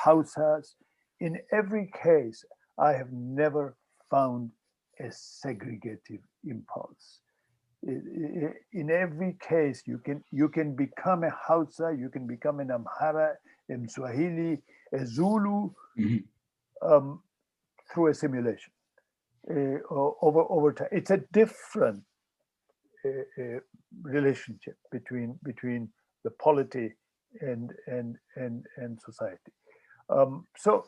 Hausas, in every case I have never found a segregative impulse. In every case, you can become a Hausa, you can become an Amhara, a Swahili, a Zulu, through a simulation over time. It's a different relationship between the polity and society. So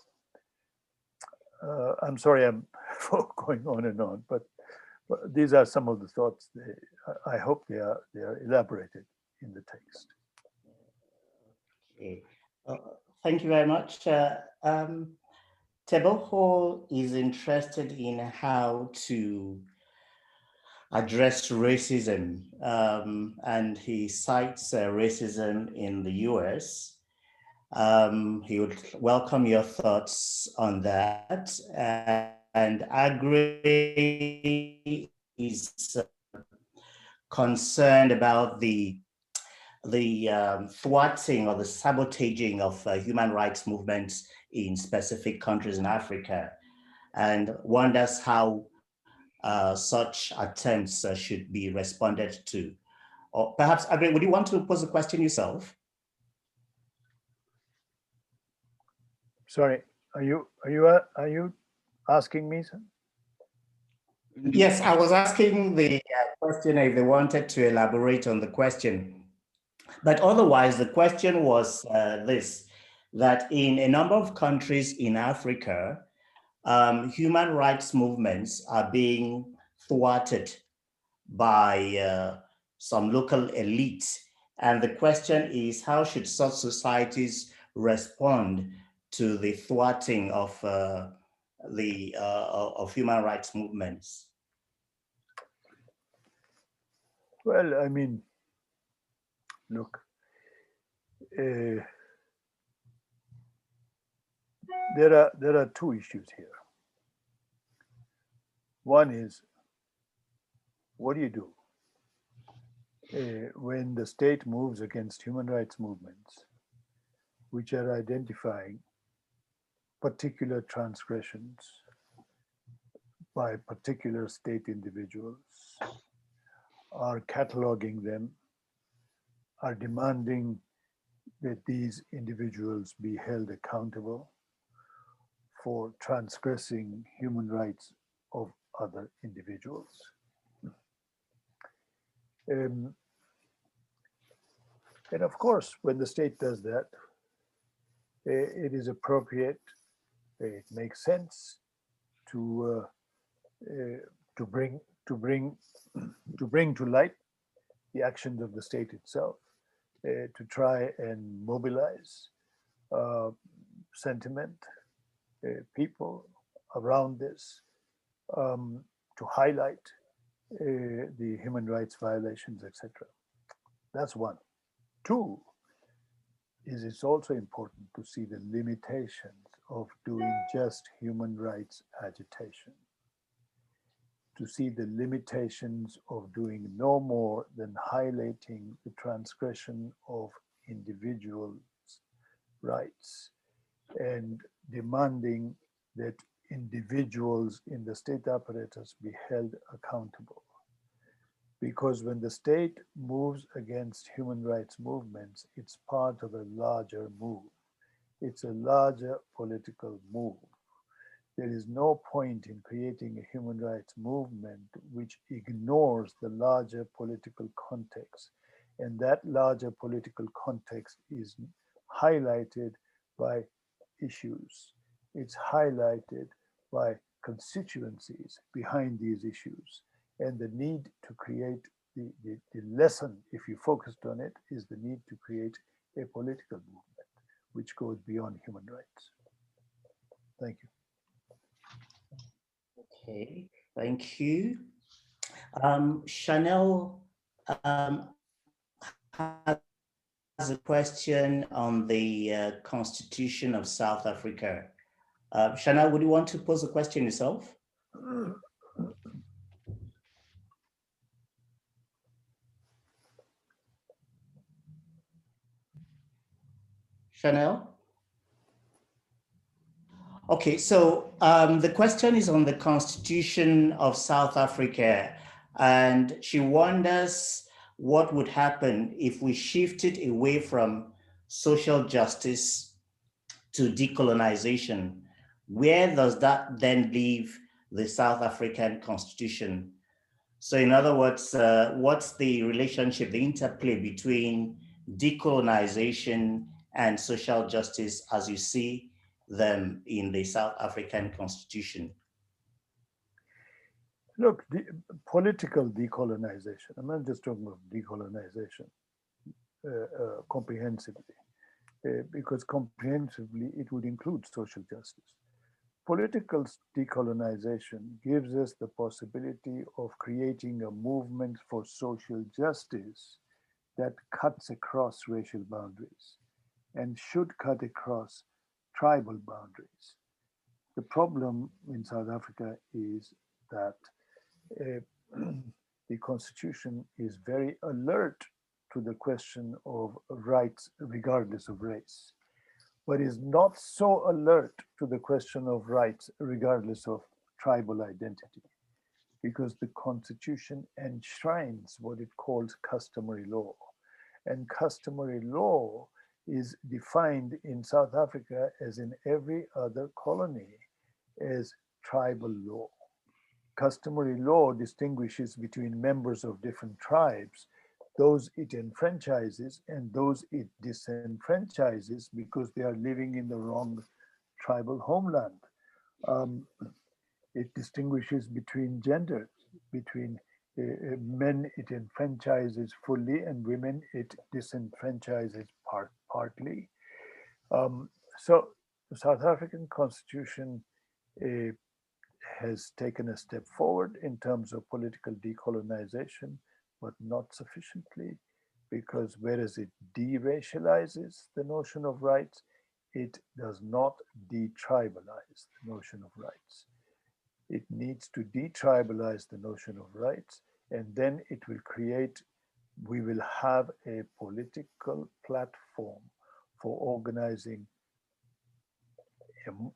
I'm sorry I'm going on and on, but these are some of the thoughts. I hope they are elaborated in the text.
Okay. Thank you very much. Teboho is interested in how to address racism, and he cites racism in the US. He would welcome your thoughts on that. And Agri is concerned about the thwarting or the sabotaging of human rights movements in specific countries in Africa, and wonders how such attempts should be responded to. Or perhaps, Agri, would you want to pose a question yourself?
Sorry, are you asking me, sir?
Yes, I was asking the questioner if they wanted to elaborate on the question. But otherwise, the question was this, that in a number of countries in Africa, human rights movements are being thwarted by some local elites. And the question is, how should such societies respond to the thwarting of human rights movements?
Well, I mean, Look, there are two issues here. One is, what do you do when the state moves against human rights movements, which are identifying particular transgressions by particular state individuals, are cataloging them, are demanding that these individuals be held accountable for transgressing human rights of other individuals. And of course, when the state does that, it is appropriate, it makes sense to bring to light the actions of the state itself, to try and mobilize sentiment, people around this, to highlight the human rights violations, etc. That's one. Two is it's also important to see the limitations of doing just human rights agitation, to see the limitations of doing no more than highlighting the transgression of individuals' rights and demanding that individuals in the state apparatus be held accountable. Because when the state moves against human rights movements, it's part of a larger move. It's a larger political move. There is no point in creating a human rights movement which ignores the larger political context. And that larger political context is highlighted by issues. It's highlighted by constituencies behind these issues. And the need to create the lesson, if you focused on it, is the need to create a political movement which goes beyond human rights. Thank you.
Okay, thank you. Chanel has a question on the Constitution of South Africa. Chanel, would you want to pose a question yourself? Chanel? Okay, so the question is on the Constitution of South Africa, and she wonders what would happen if we shifted away from social justice to decolonization. Where does that then leave the South African Constitution? So in other words, what's the relationship, the interplay between decolonization and social justice as you see them in the South African Constitution?
Look, the political decolonization, I'm not just talking about decolonization comprehensively, because comprehensively it would include social justice. Political decolonization gives us the possibility of creating a movement for social justice that cuts across racial boundaries and should cut across tribal boundaries. The problem in South Africa is that the Constitution is very alert to the question of rights regardless of race, but is not so alert to the question of rights regardless of tribal identity, because the Constitution enshrines what it calls customary law. And customary law is defined in South Africa, as in every other colony, as tribal law. Customary law distinguishes between members of different tribes, those it enfranchises and those it disenfranchises because they are living in the wrong tribal homeland. It distinguishes between genders, between men it enfranchises fully and women it disenfranchises partly. So the South African Constitution has taken a step forward in terms of political decolonization, but not sufficiently. because whereas it deracializes the notion of rights, it does not detribalize the notion of rights. It needs to detribalize the notion of rights, and then it will create, we will have a political platform for organizing an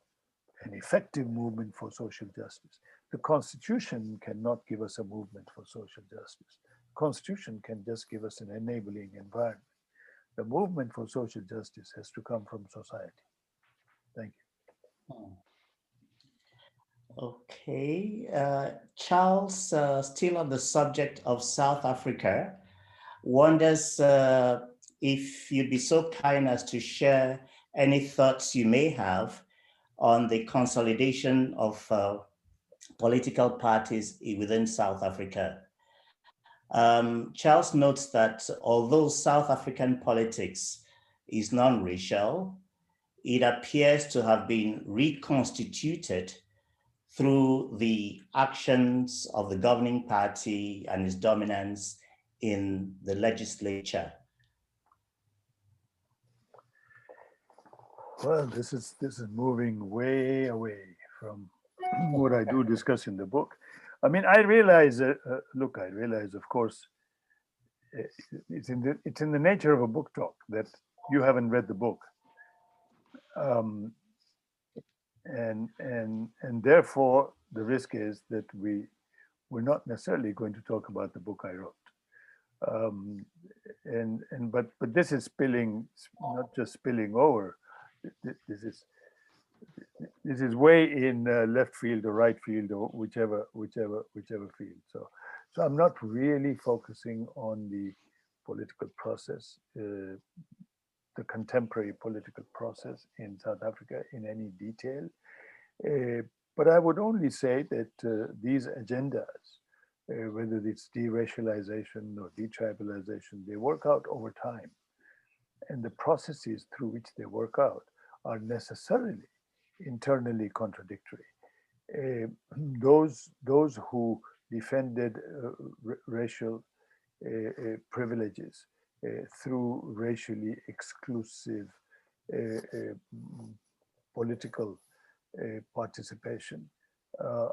effective movement for social justice. The Constitution cannot give us a movement for social justice. The Constitution can just give us an enabling environment. The movement for social justice has to come from society. Thank you.
Okay, Charles, still on the subject of South Africa, wonders if you'd be so kind as to share any thoughts you may have on the consolidation of political parties within South Africa. Charles notes that although South African politics is non-racial, it appears to have been reconstituted through the actions of the governing party and its dominance in the legislature.
Well, this is moving way away from what I do discuss in the book. I mean, I realize, look, I realize, of course, it's in the nature of a book talk that you haven't read the book, and therefore the risk is that we're not necessarily going to talk about the book I wrote, but this is spilling, not just spilling over. This is way in left field or right field or whichever field. So I'm not really focusing on the political process, the contemporary political process in South Africa in any detail. But I would only say that these agendas, whether it's deracialization or detribalization, they work out over time. And the processes through which they work out are necessarily internally contradictory. Those who defended racial privileges through racially exclusive political participation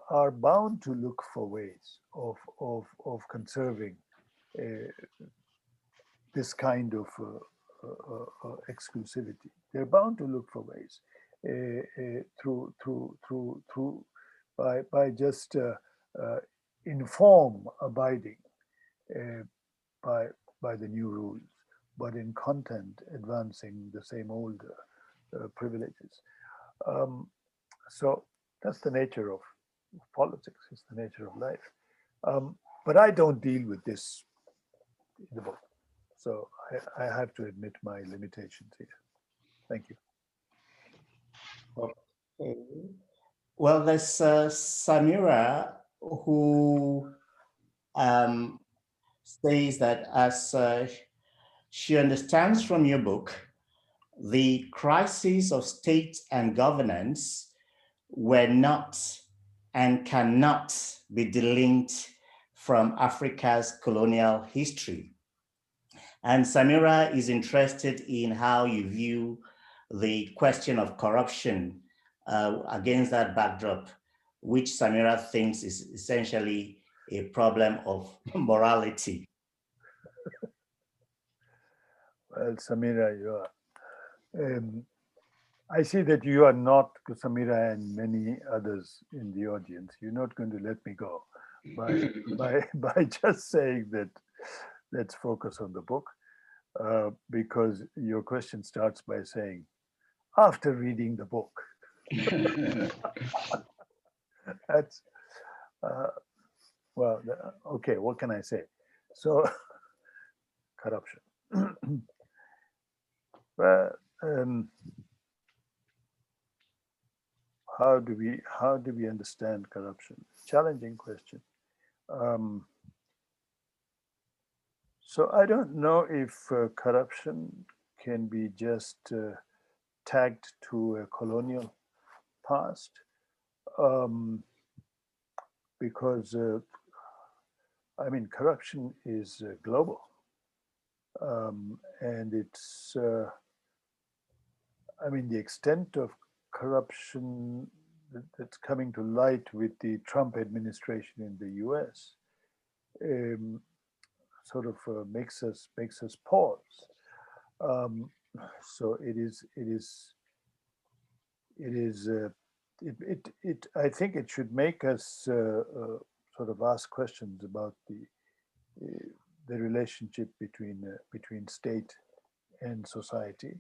are bound to look for ways of conserving this kind of exclusivity. They're bound to look for ways by just inform abiding by the new rules, but in content advancing the same old privileges. So that's the nature of politics. It's the nature of life. But I don't deal with this in the book. So I have to admit my limitations here. Thank you.
Okay. Well, there's Samira who says that as she understands from your book, the crises of state and governance were not and cannot be delinked from Africa's colonial history. And Samira is interested in how you view the question of corruption against that backdrop, which Samira thinks is essentially a problem of morality.
Well, Samira, you are. I see that you are not, Samira and many others in the audience, you're not going to let me go by just saying that let's focus on the book, because your question starts by saying, after reading the book. That's, well, okay, what can I say? So, corruption. Well, how do we understand corruption? Challenging question. So I don't know if corruption can be just tagged to a colonial past, because I mean, corruption is global. And it's, I mean, the extent of corruption that's coming to light with the Trump administration in the US sort of makes us pause. So I think it should make us sort of ask questions about the relationship between state and society.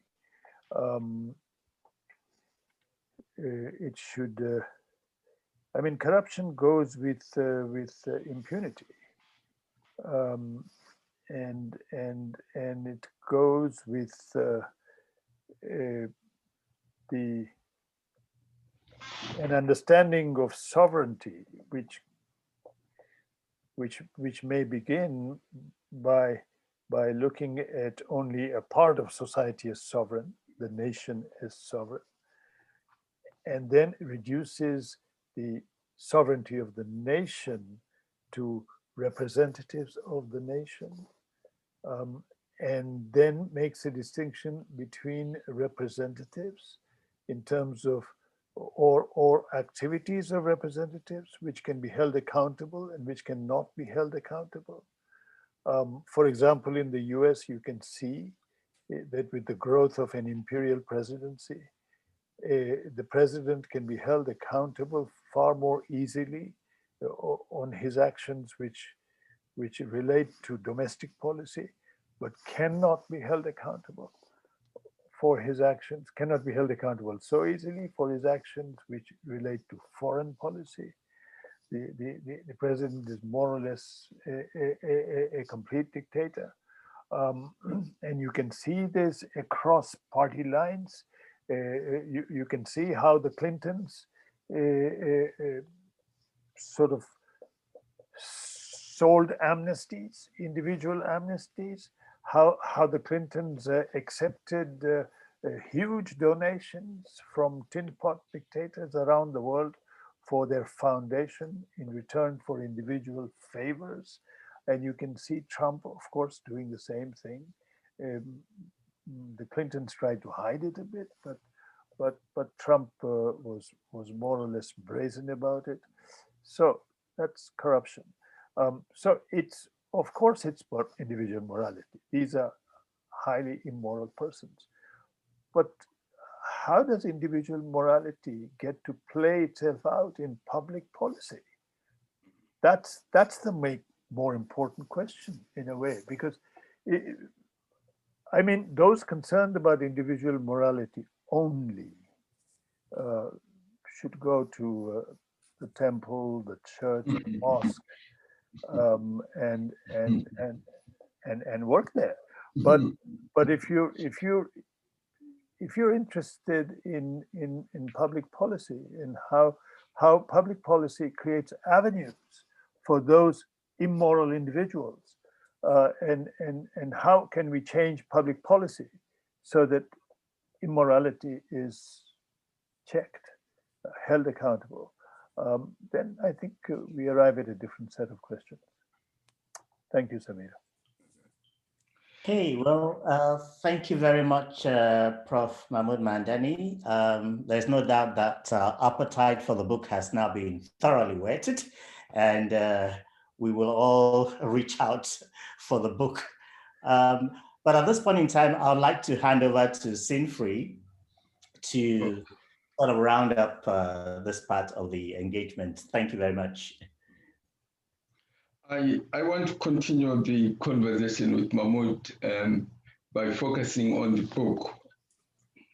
It should. I mean, corruption goes with impunity, and it goes with an understanding of sovereignty, which may begin by looking at only a part of society as sovereign, the nation as sovereign, and then reduces the sovereignty of the nation to representatives of the nation, and then makes a distinction between representatives in terms of or activities of representatives which can be held accountable and which cannot be held accountable. For example, in the US, you can see that with the growth of an imperial presidency, the president can be held accountable far more easily on his actions which relate to domestic policy, but cannot be held accountable for his actions, cannot be held accountable so easily for his actions which relate to foreign policy. The president is more or less a complete dictator. And you can see this across party lines. You can see how the Clintons sort of sold amnesties, individual amnesties, how the Clintons accepted huge donations from tin pot dictators around the world for their foundation in return for individual favors. And you can see Trump, of course, doing the same thing. The Clintons tried to hide it a bit, but Trump was more or less brazen about it. So that's corruption. So it's, of course, it's individual morality. These are highly immoral persons. But how does individual morality get to play itself out in public policy? That's the more important question in a way, because I mean, those concerned about individual morality only should go to the temple, the church, the mosque, and work there. But if you're interested in public policy, in how public policy creates avenues for those immoral individuals, and how can we change public policy so that immorality is checked, held accountable, then I think we arrive at a different set of questions. Thank you, Samira.
Okay, well, thank you very much, Prof. Mahmood Mamdani. There's no doubt that appetite for the book has now been thoroughly whetted, and we will all reach out for the book. But at this point in time, I would like to hand over to Sinfree to sort of round up this part of the engagement. Thank you very much.
I want to continue the conversation with Mahmood by focusing on the book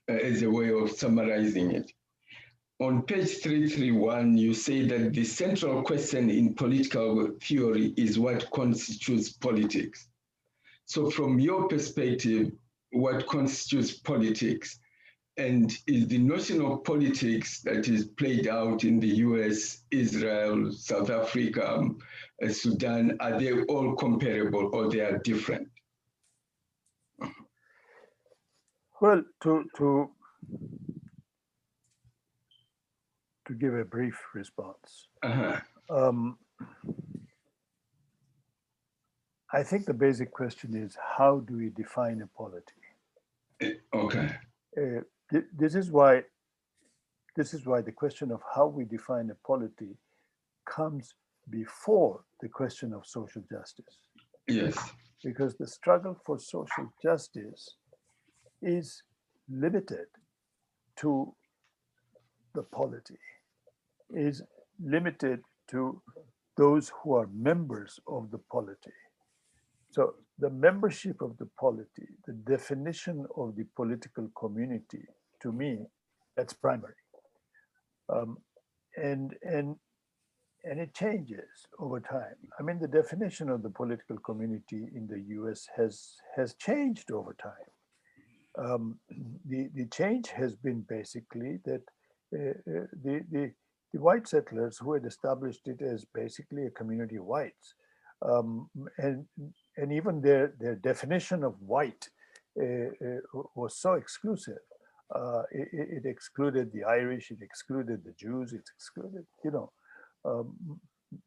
as a way of summarizing it. On page 331, you say that the central question in political theory is what constitutes politics. So from your perspective, what constitutes politics? And is the notion of politics that is played out in the US, Israel, South Africa, Sudan, are they all comparable or they are different?
Well, to give a brief response, I think the basic question is, how do we define a polity?
Okay.
This is why the question of how we define a polity comes before the question of social justice.
Yes.
Because the struggle for social justice is limited to the polity, is limited to those who are members of the polity. So the membership of the polity, the definition of the political community, to me, that's primary. And it changes over time. I mean, the definition of the political community in the US has changed over time. The change has been basically that the white settlers who had established it as basically a community of whites, and even their definition of white was so exclusive. It excluded the Irish, it excluded the Jews, it excluded,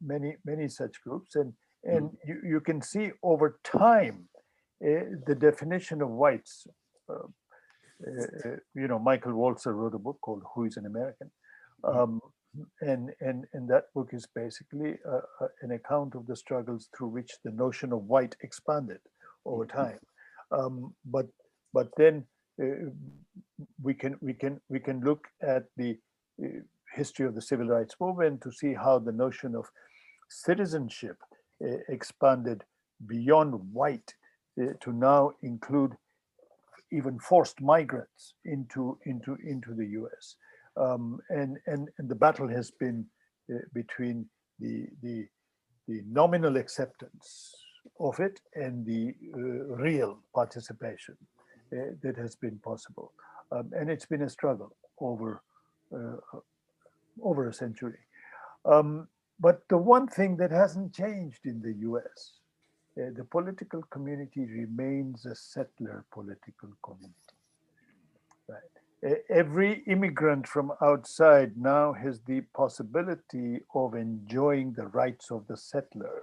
many such groups. And you can see over time, the definition of whites, Michael Walzer wrote a book called Who is an American? And that book is basically an account of the struggles through which the notion of white expanded over time. But then we can look at the history of the civil rights movement to see how the notion of citizenship expanded beyond white to now include even forced migrants into the US. And the battle has been between the nominal acceptance of it and the real participation that has been possible. And it's been a struggle over a century. But the one thing that hasn't changed in the US, the political community remains a settler political community. Right? Every immigrant from outside now has the possibility of enjoying the rights of the settler.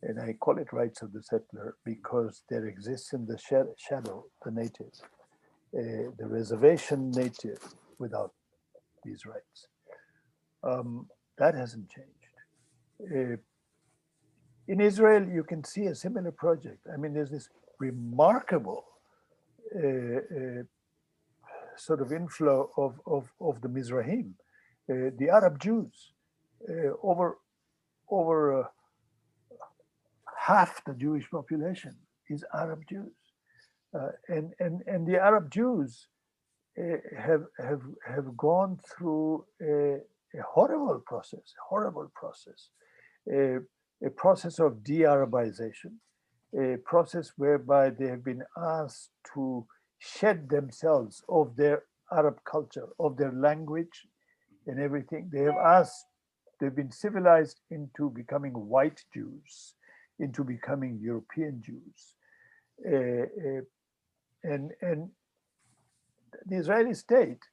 And I call it rights of the settler because there exists in the shadow the native, the reservation native without these rights. That hasn't changed. In Israel, you can see a similar project. I mean, there's this remarkable sort of inflow of the Mizrahim, the Arab Jews, over half the Jewish population is Arab Jews, and the Arab Jews have gone through a horrible process, a process of de-Arabization, a process whereby they have been asked to shed themselves of their Arab culture, of their language and everything. They've been civilized into becoming white Jews, into becoming European Jews. And the Israeli state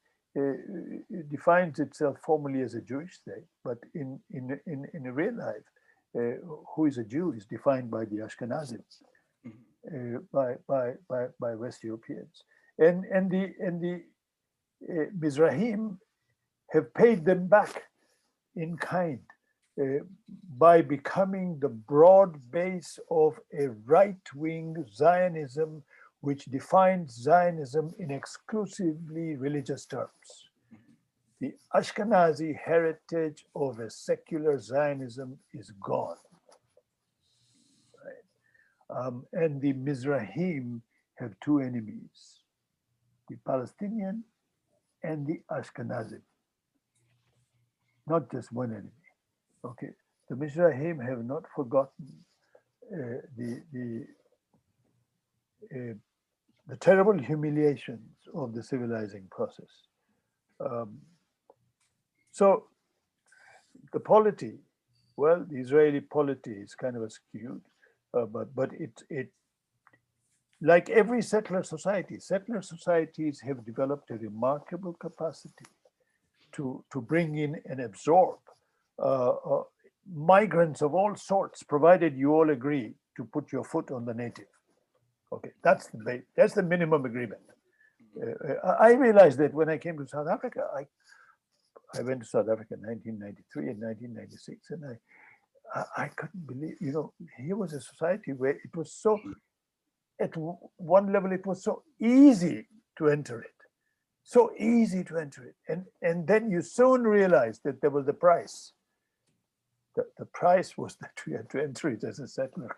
defines itself formally as a Jewish state, but in real life, who is a Jew is defined by the Ashkenazim, by West Europeans, and the Mizrahim have paid them back in kind by becoming the broad base of a right-wing Zionism, which defines Zionism in exclusively religious terms. The Ashkenazi heritage of a secular Zionism is gone. Right? And the Mizrahim have two enemies, the Palestinian and the Ashkenazim. Not just one enemy. Okay, the Mizrahim have not forgotten the terrible humiliations of the civilizing process. So the polity, well, the Israeli polity is kind of skewed, but it like every settler societies have developed a remarkable capacity to bring in and absorb migrants of all sorts, provided you all agree to put your foot on the native. Okay, that's the minimum agreement. I realized that when I came to South Africa, I went to South Africa in 1993 and 1996, and I couldn't believe, here was a society where it was so, at one level, it was so easy to enter it. So easy to enter it. And then you soon realized that there was a price. The price was that we had to enter it as a settler.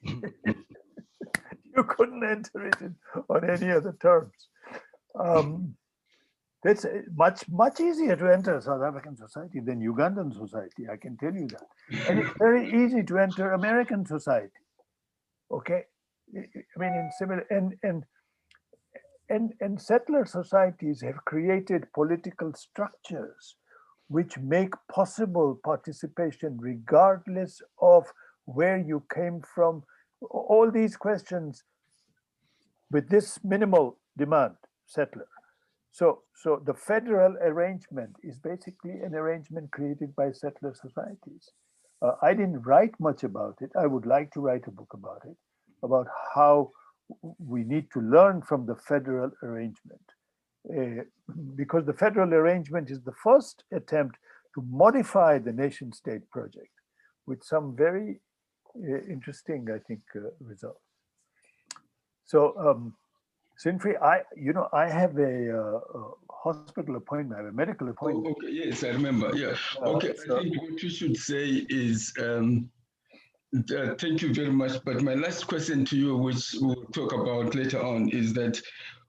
You couldn't enter it on any other terms. It's much easier to enter South African society than Ugandan society, I can tell you that. And it's very easy to enter American society. Okay, I mean, in similar and settler societies have created political structures which make possible participation regardless of where you came from. All these questions with this minimal demand, settler. So the federal arrangement is basically an arrangement created by settler societies. I didn't write much about it. I would like to write a book about it, about how we need to learn from the federal arrangement. Because the federal arrangement is the first attempt to modify the nation state project with some very interesting, I think, results. So, Sinfri, I have a hospital appointment, I have a medical appointment.
Oh, okay, yes, I remember. Yeah. Okay, I think what you should say is thank you very much. But my last question to you, which we'll talk about later on, is that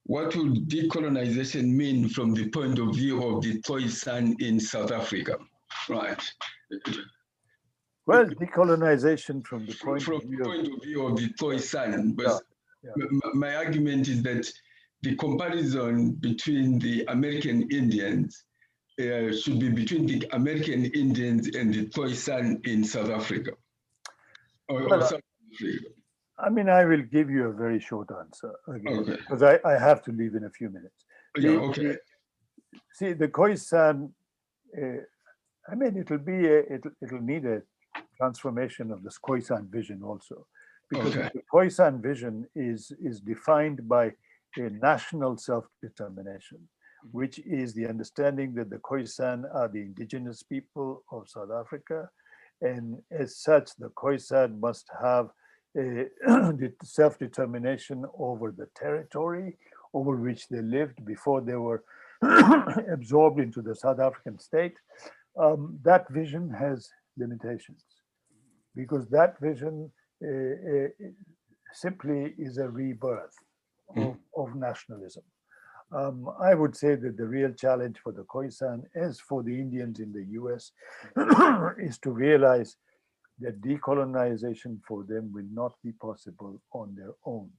what would decolonization mean from the point of view of the Khoisan in South Africa? Right.
Well, decolonization from the point
of view of the Khoisan, but my argument is that the comparison between the American Indians should be between the American Indians and the Khoisan in South Africa. Or South Africa.
I mean, I will give you a very short answer again, because I have to leave in a few minutes. See, the Khoisan, I mean, it'll need a transformation of this Khoisan vision also, because the Khoisan vision is defined by a national self-determination, which is the understanding that the Khoisan are the indigenous people of South Africa, and as such, the Khoisan must have self-determination over the territory over which they lived before they were absorbed into the South African state. That vision has limitations, because that vision simply is a rebirth of nationalism. I would say that the real challenge for the Khoisan, as for the Indians in the US, is to realize that decolonization for them will not be possible on their own.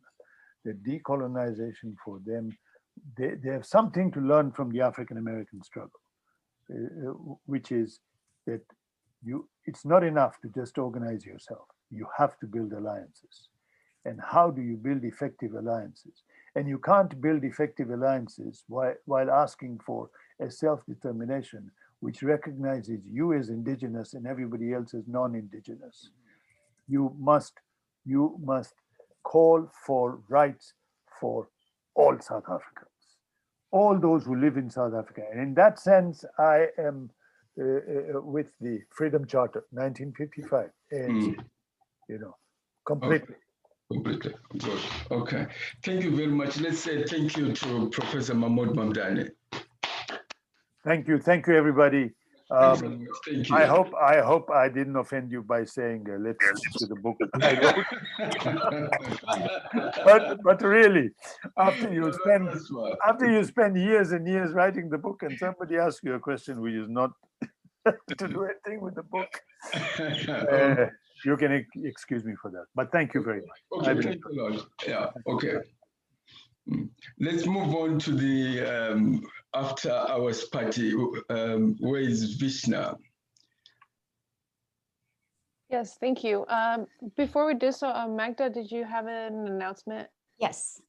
The decolonization for them, they have something to learn from the African-American struggle, which is that it's not enough to just organize yourself. You have to build alliances. And how do you build effective alliances? And you can't build effective alliances while asking for a self-determination which recognizes you as indigenous and everybody else as non-indigenous. You must call for rights for all South Africans, all those who live in South Africa. And in that sense, I am with the Freedom Charter, 1955, and completely.
Completely. Good. Okay. Thank you very much. Let's say thank you to Professor Mahmood Mamdani.
Thank you. Thank you, everybody.
Thank you.
I hope I didn't offend you by saying let's stick to the book I wrote. but really, after you spend years and years writing the book, and somebody asks you a question which is not to do anything with the book, you can excuse me for that. But there you very much.
Okay, thank you a lot. Yeah. Okay. Let's move on to the after hours party. Where is Vishna?
Yes, thank you. Before we do so, Magda, did you have an announcement?
Yes.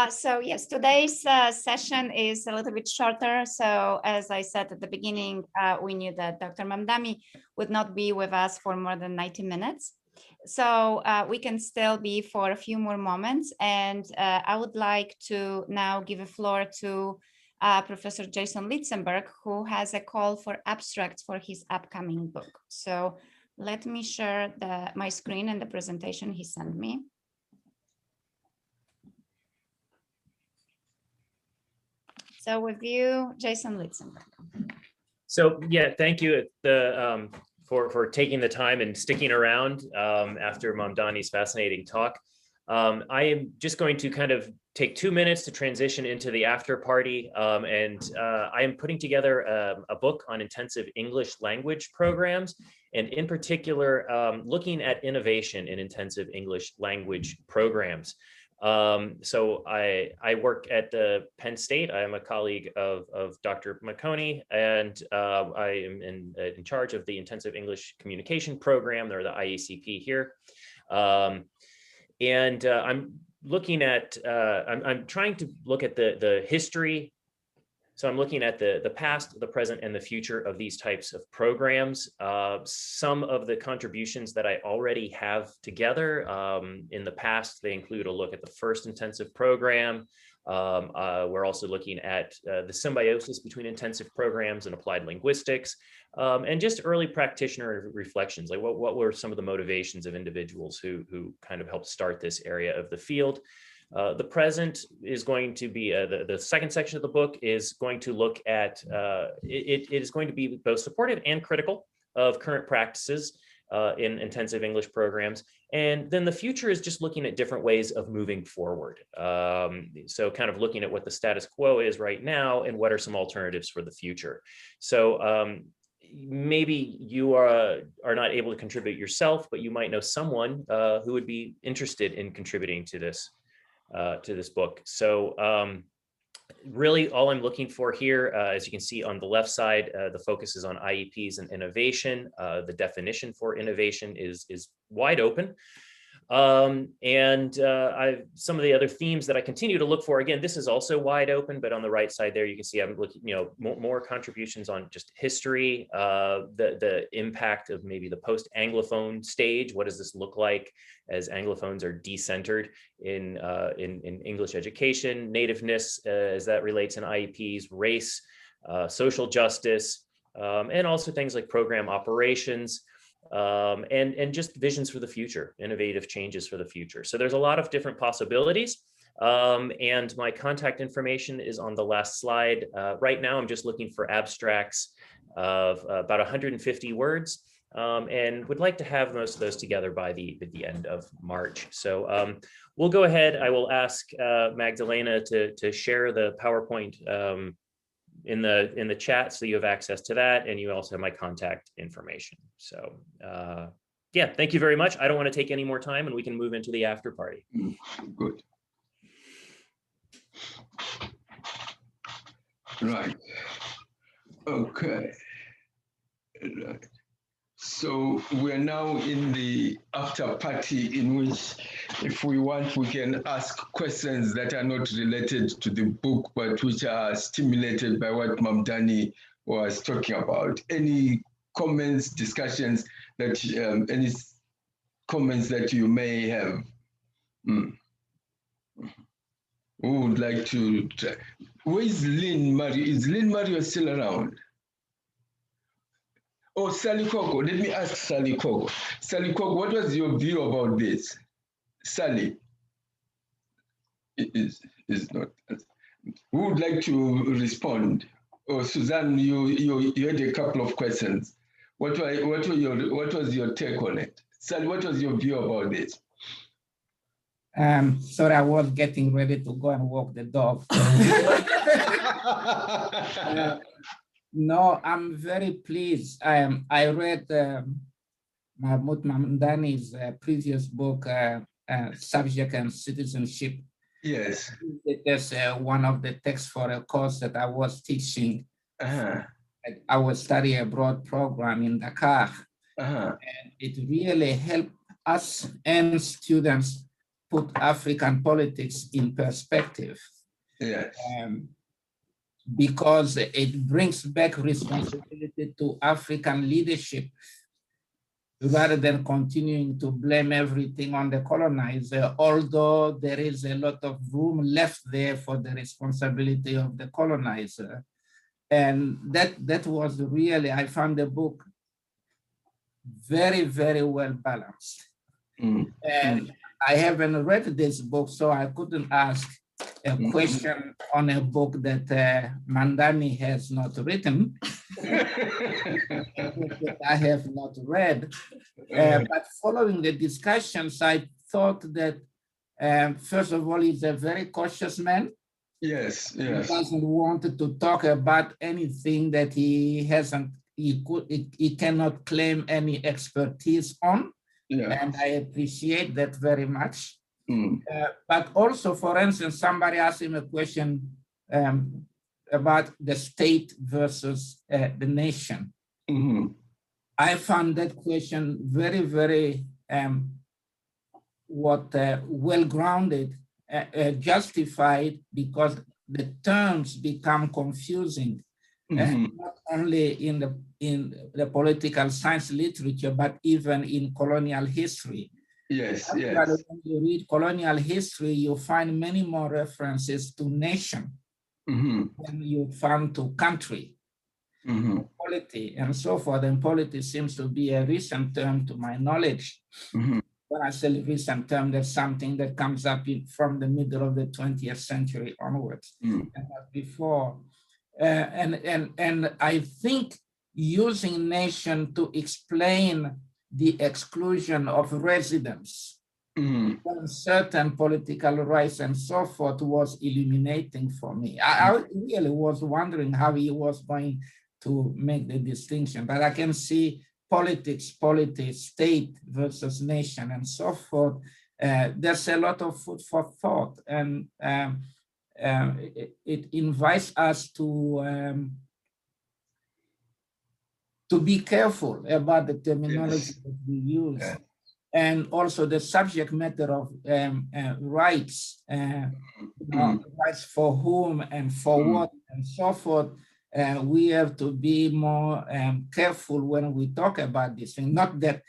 So yes, today's session is a little bit shorter. So as I said at the beginning, we knew that Dr. Mamdani would not be with us for more than 90 minutes. So we can still be for a few more moments, and I would like to now give a floor to Professor Jason Litzenberg, who has a call for abstracts for his upcoming book. So let me share my screen and the presentation he sent me. So with you, Jason Litzenberg.
So yeah, thank you for taking the time and sticking around after Mamdani's fascinating talk. I am just going to kind of take 2 minutes to transition into the after party, and I am putting together a book on intensive English language programs, and in particular, looking at innovation in intensive English language programs. So I work at the Penn State. I am a colleague of Dr. McConey, and I am in charge of the intensive English communication program, or the IECP here. And I'm looking at, I'm trying to look at the history. So I'm looking at the past, the present, and the future of these types of programs. Some of the contributions that I already have together in the past, they include a look at the first intensive program. We're also looking at the symbiosis between intensive programs and applied linguistics, and just early practitioner reflections, like what were some of the motivations of individuals who kind of helped start this area of the field. The present is going to be, the second section of the book is going to look at, it is going to be both supportive and critical of current practices in intensive English programs. And then the future is just looking at different ways of moving forward. So kind of looking at what the status quo is right now and what are some alternatives for the future. So maybe you are not able to contribute yourself, but you might know someone who would be interested in contributing to this book. So really all I'm looking for here, as you can see on the left side, the focus is on IEPs and innovation. The definition for innovation is wide open. And some of the other themes that I continue to look for, again, this is also wide open, but on the right side there, you can see I'm looking, more contributions on just history, the impact of maybe the post-Anglophone stage. What does this look like as Anglophones are decentered in English education, nativeness as that relates in IEPs, race, social justice, and also things like program operations. And just visions for the future, innovative changes for the future. So there's a lot of different possibilities. And my contact information is on the last slide. Right now, I'm just looking for abstracts of about 150 words, and would like to have most of those together by the end of March. So we'll go ahead. I will ask Magdalena to share the PowerPoint in the chat, so you have access to that, and you also have my contact information. So yeah, thank you very much. I don't want to take any more time, and we can move into the after party.
Good. Right. Okay. Right. So we're now in the after party, in which, if we want, we can ask questions that are not related to the book, but which are stimulated by what Mamdani was talking about. Any comments, discussions that, any comments that you may have? Who would like to try? Where is Lynn Mario? Is Lynn Mario still around? Oh, Sally Kogo, let me ask Sally Kogo. Sally Kogo, what was your view about this? Sally, is not. Who would like to respond? Oh, Suzanne, you had a couple of questions. What was your take on it? Sally, what was your view about this?
Sorry, I was getting ready to go and walk the dog. No, I'm very pleased. I read Mahmood Mamdani's previous book, Subject and Citizenship.
Yes.
That's one of the texts for a course that I was teaching. I was studying abroad program in Dakar. And it really helped us and students put African politics in perspective.
Yes.
Because it brings back responsibility to African leadership rather than continuing to blame everything on the colonizer, although there is a lot of room left there for the responsibility of the colonizer. And that was really, I found the book very, very well balanced. And I haven't read this book, so I couldn't ask a question on a book that Mamdani has not written, a book that I have not read. But following the discussions, I thought that, first of all, he's a very cautious man.
Yes,
He
yes.
doesn't want to talk about anything that he cannot claim any expertise on.
Yeah.
And I appreciate that very much. But also, for instance, somebody asked him a question about the state versus the nation. I found that question very, very well-grounded, justified, because the terms become confusing, not only in the political science literature, but even in colonial history.
Yes,
Actually,
yes.
when you read colonial history, you find many more references to nation than you find to country, polity, and so forth. And polity seems to be a recent term to my knowledge. When I say recent term, that's something that comes up from the middle of the 20th century onwards, and not before. And I think using nation to explain the exclusion of residents from certain political rights and so forth was illuminating for me. I really was wondering how he was going to make the distinction, but I can see politics, state versus nation and so forth. There's a lot of food for thought, and it invites us to be careful about the terminology that we use, and also the subject matter of rights, rights for whom and for what and so forth. We have to be more careful when we talk about this thing. Not that,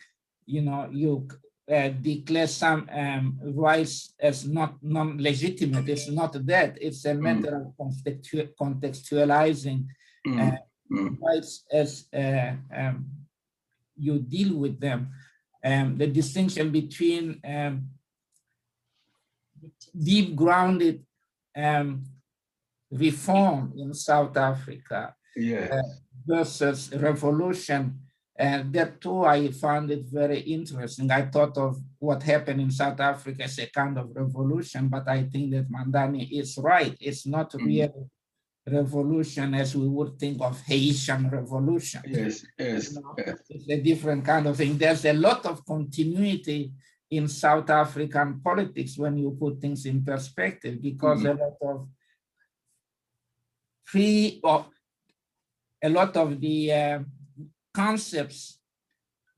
you declare some rights as not non-legitimate. It's not that. It's a matter of contextualizing rights as you deal with them. The distinction between deep-grounded reform in South Africa versus revolution, and that too I found it very interesting. I thought of what happened in South Africa as a kind of revolution, but I think that Mamdani is right. It's not real revolution as we would think of Haitian revolution.
Yes.
It's a different kind of thing. There's a lot of continuity in South African politics when you put things in perspective, because a lot of the concepts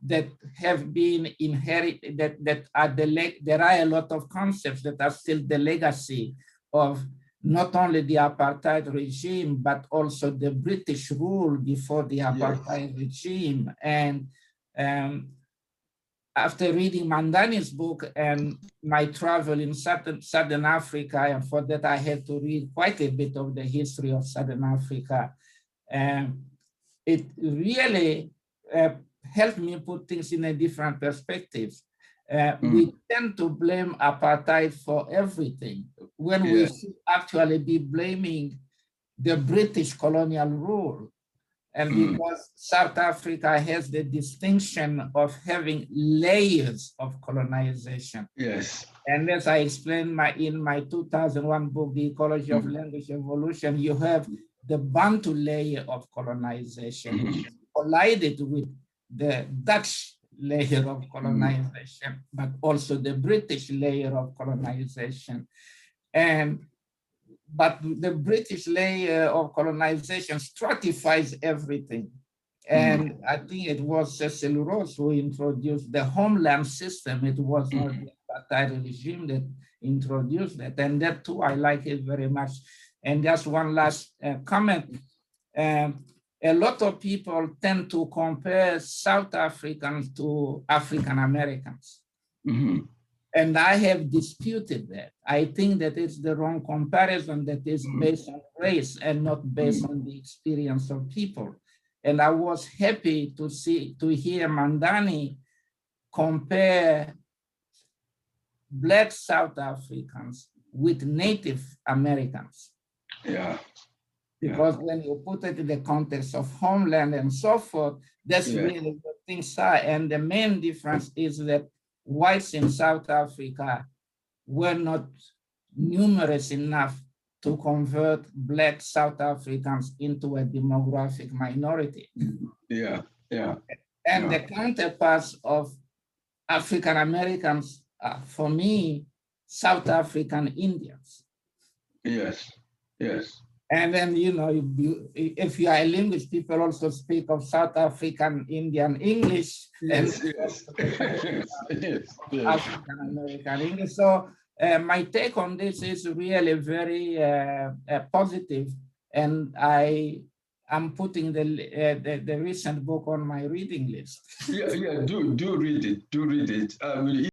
that have been inherited, there are a lot of concepts that are still the legacy of not only the apartheid regime, but also the British rule before the apartheid regime. And after reading Mamdani's book and my travel in Southern Africa, and for that I had to read quite a bit of the history of Southern Africa, it really helped me put things in a different perspective. We tend to blame apartheid for everything, when we should actually be blaming the British colonial rule. And because South Africa has the distinction of having layers of colonization.
Yes.
And as I explained in my 2001 book, The Ecology of Language Evolution, you have the Bantu layer of colonization, which collided with the Dutch layer of colonization, but also the British layer of colonization. But the British layer of colonization stratifies everything. And I think it was Cecil Rhodes who introduced the homeland system. It was not the apartheid regime that introduced that. And that too, I like it very much. And just one last comment. a lot of people tend to compare South Africans to African Americans.
Mm-hmm.
And I have disputed that. I think that it's the wrong comparison, that is based on race and not based on the experience of people. And I was happy to hear Mamdani compare Black South Africans with Native Americans.
Yeah.
Because when you put it in the context of homeland and so forth, that's really what things are. And the main difference is that whites in South Africa were not numerous enough to convert Black South Africans into a demographic minority.
Yeah, yeah.
And the counterparts of African Americans are, for me, South African Indians.
Yes, yes.
And then, you know, if you are a linguist, people also speak of South African Indian English
Yes,
and
yes.
African American English. So my take on this is really very positive, and I am putting the recent book on my reading list.
Yeah, do read it.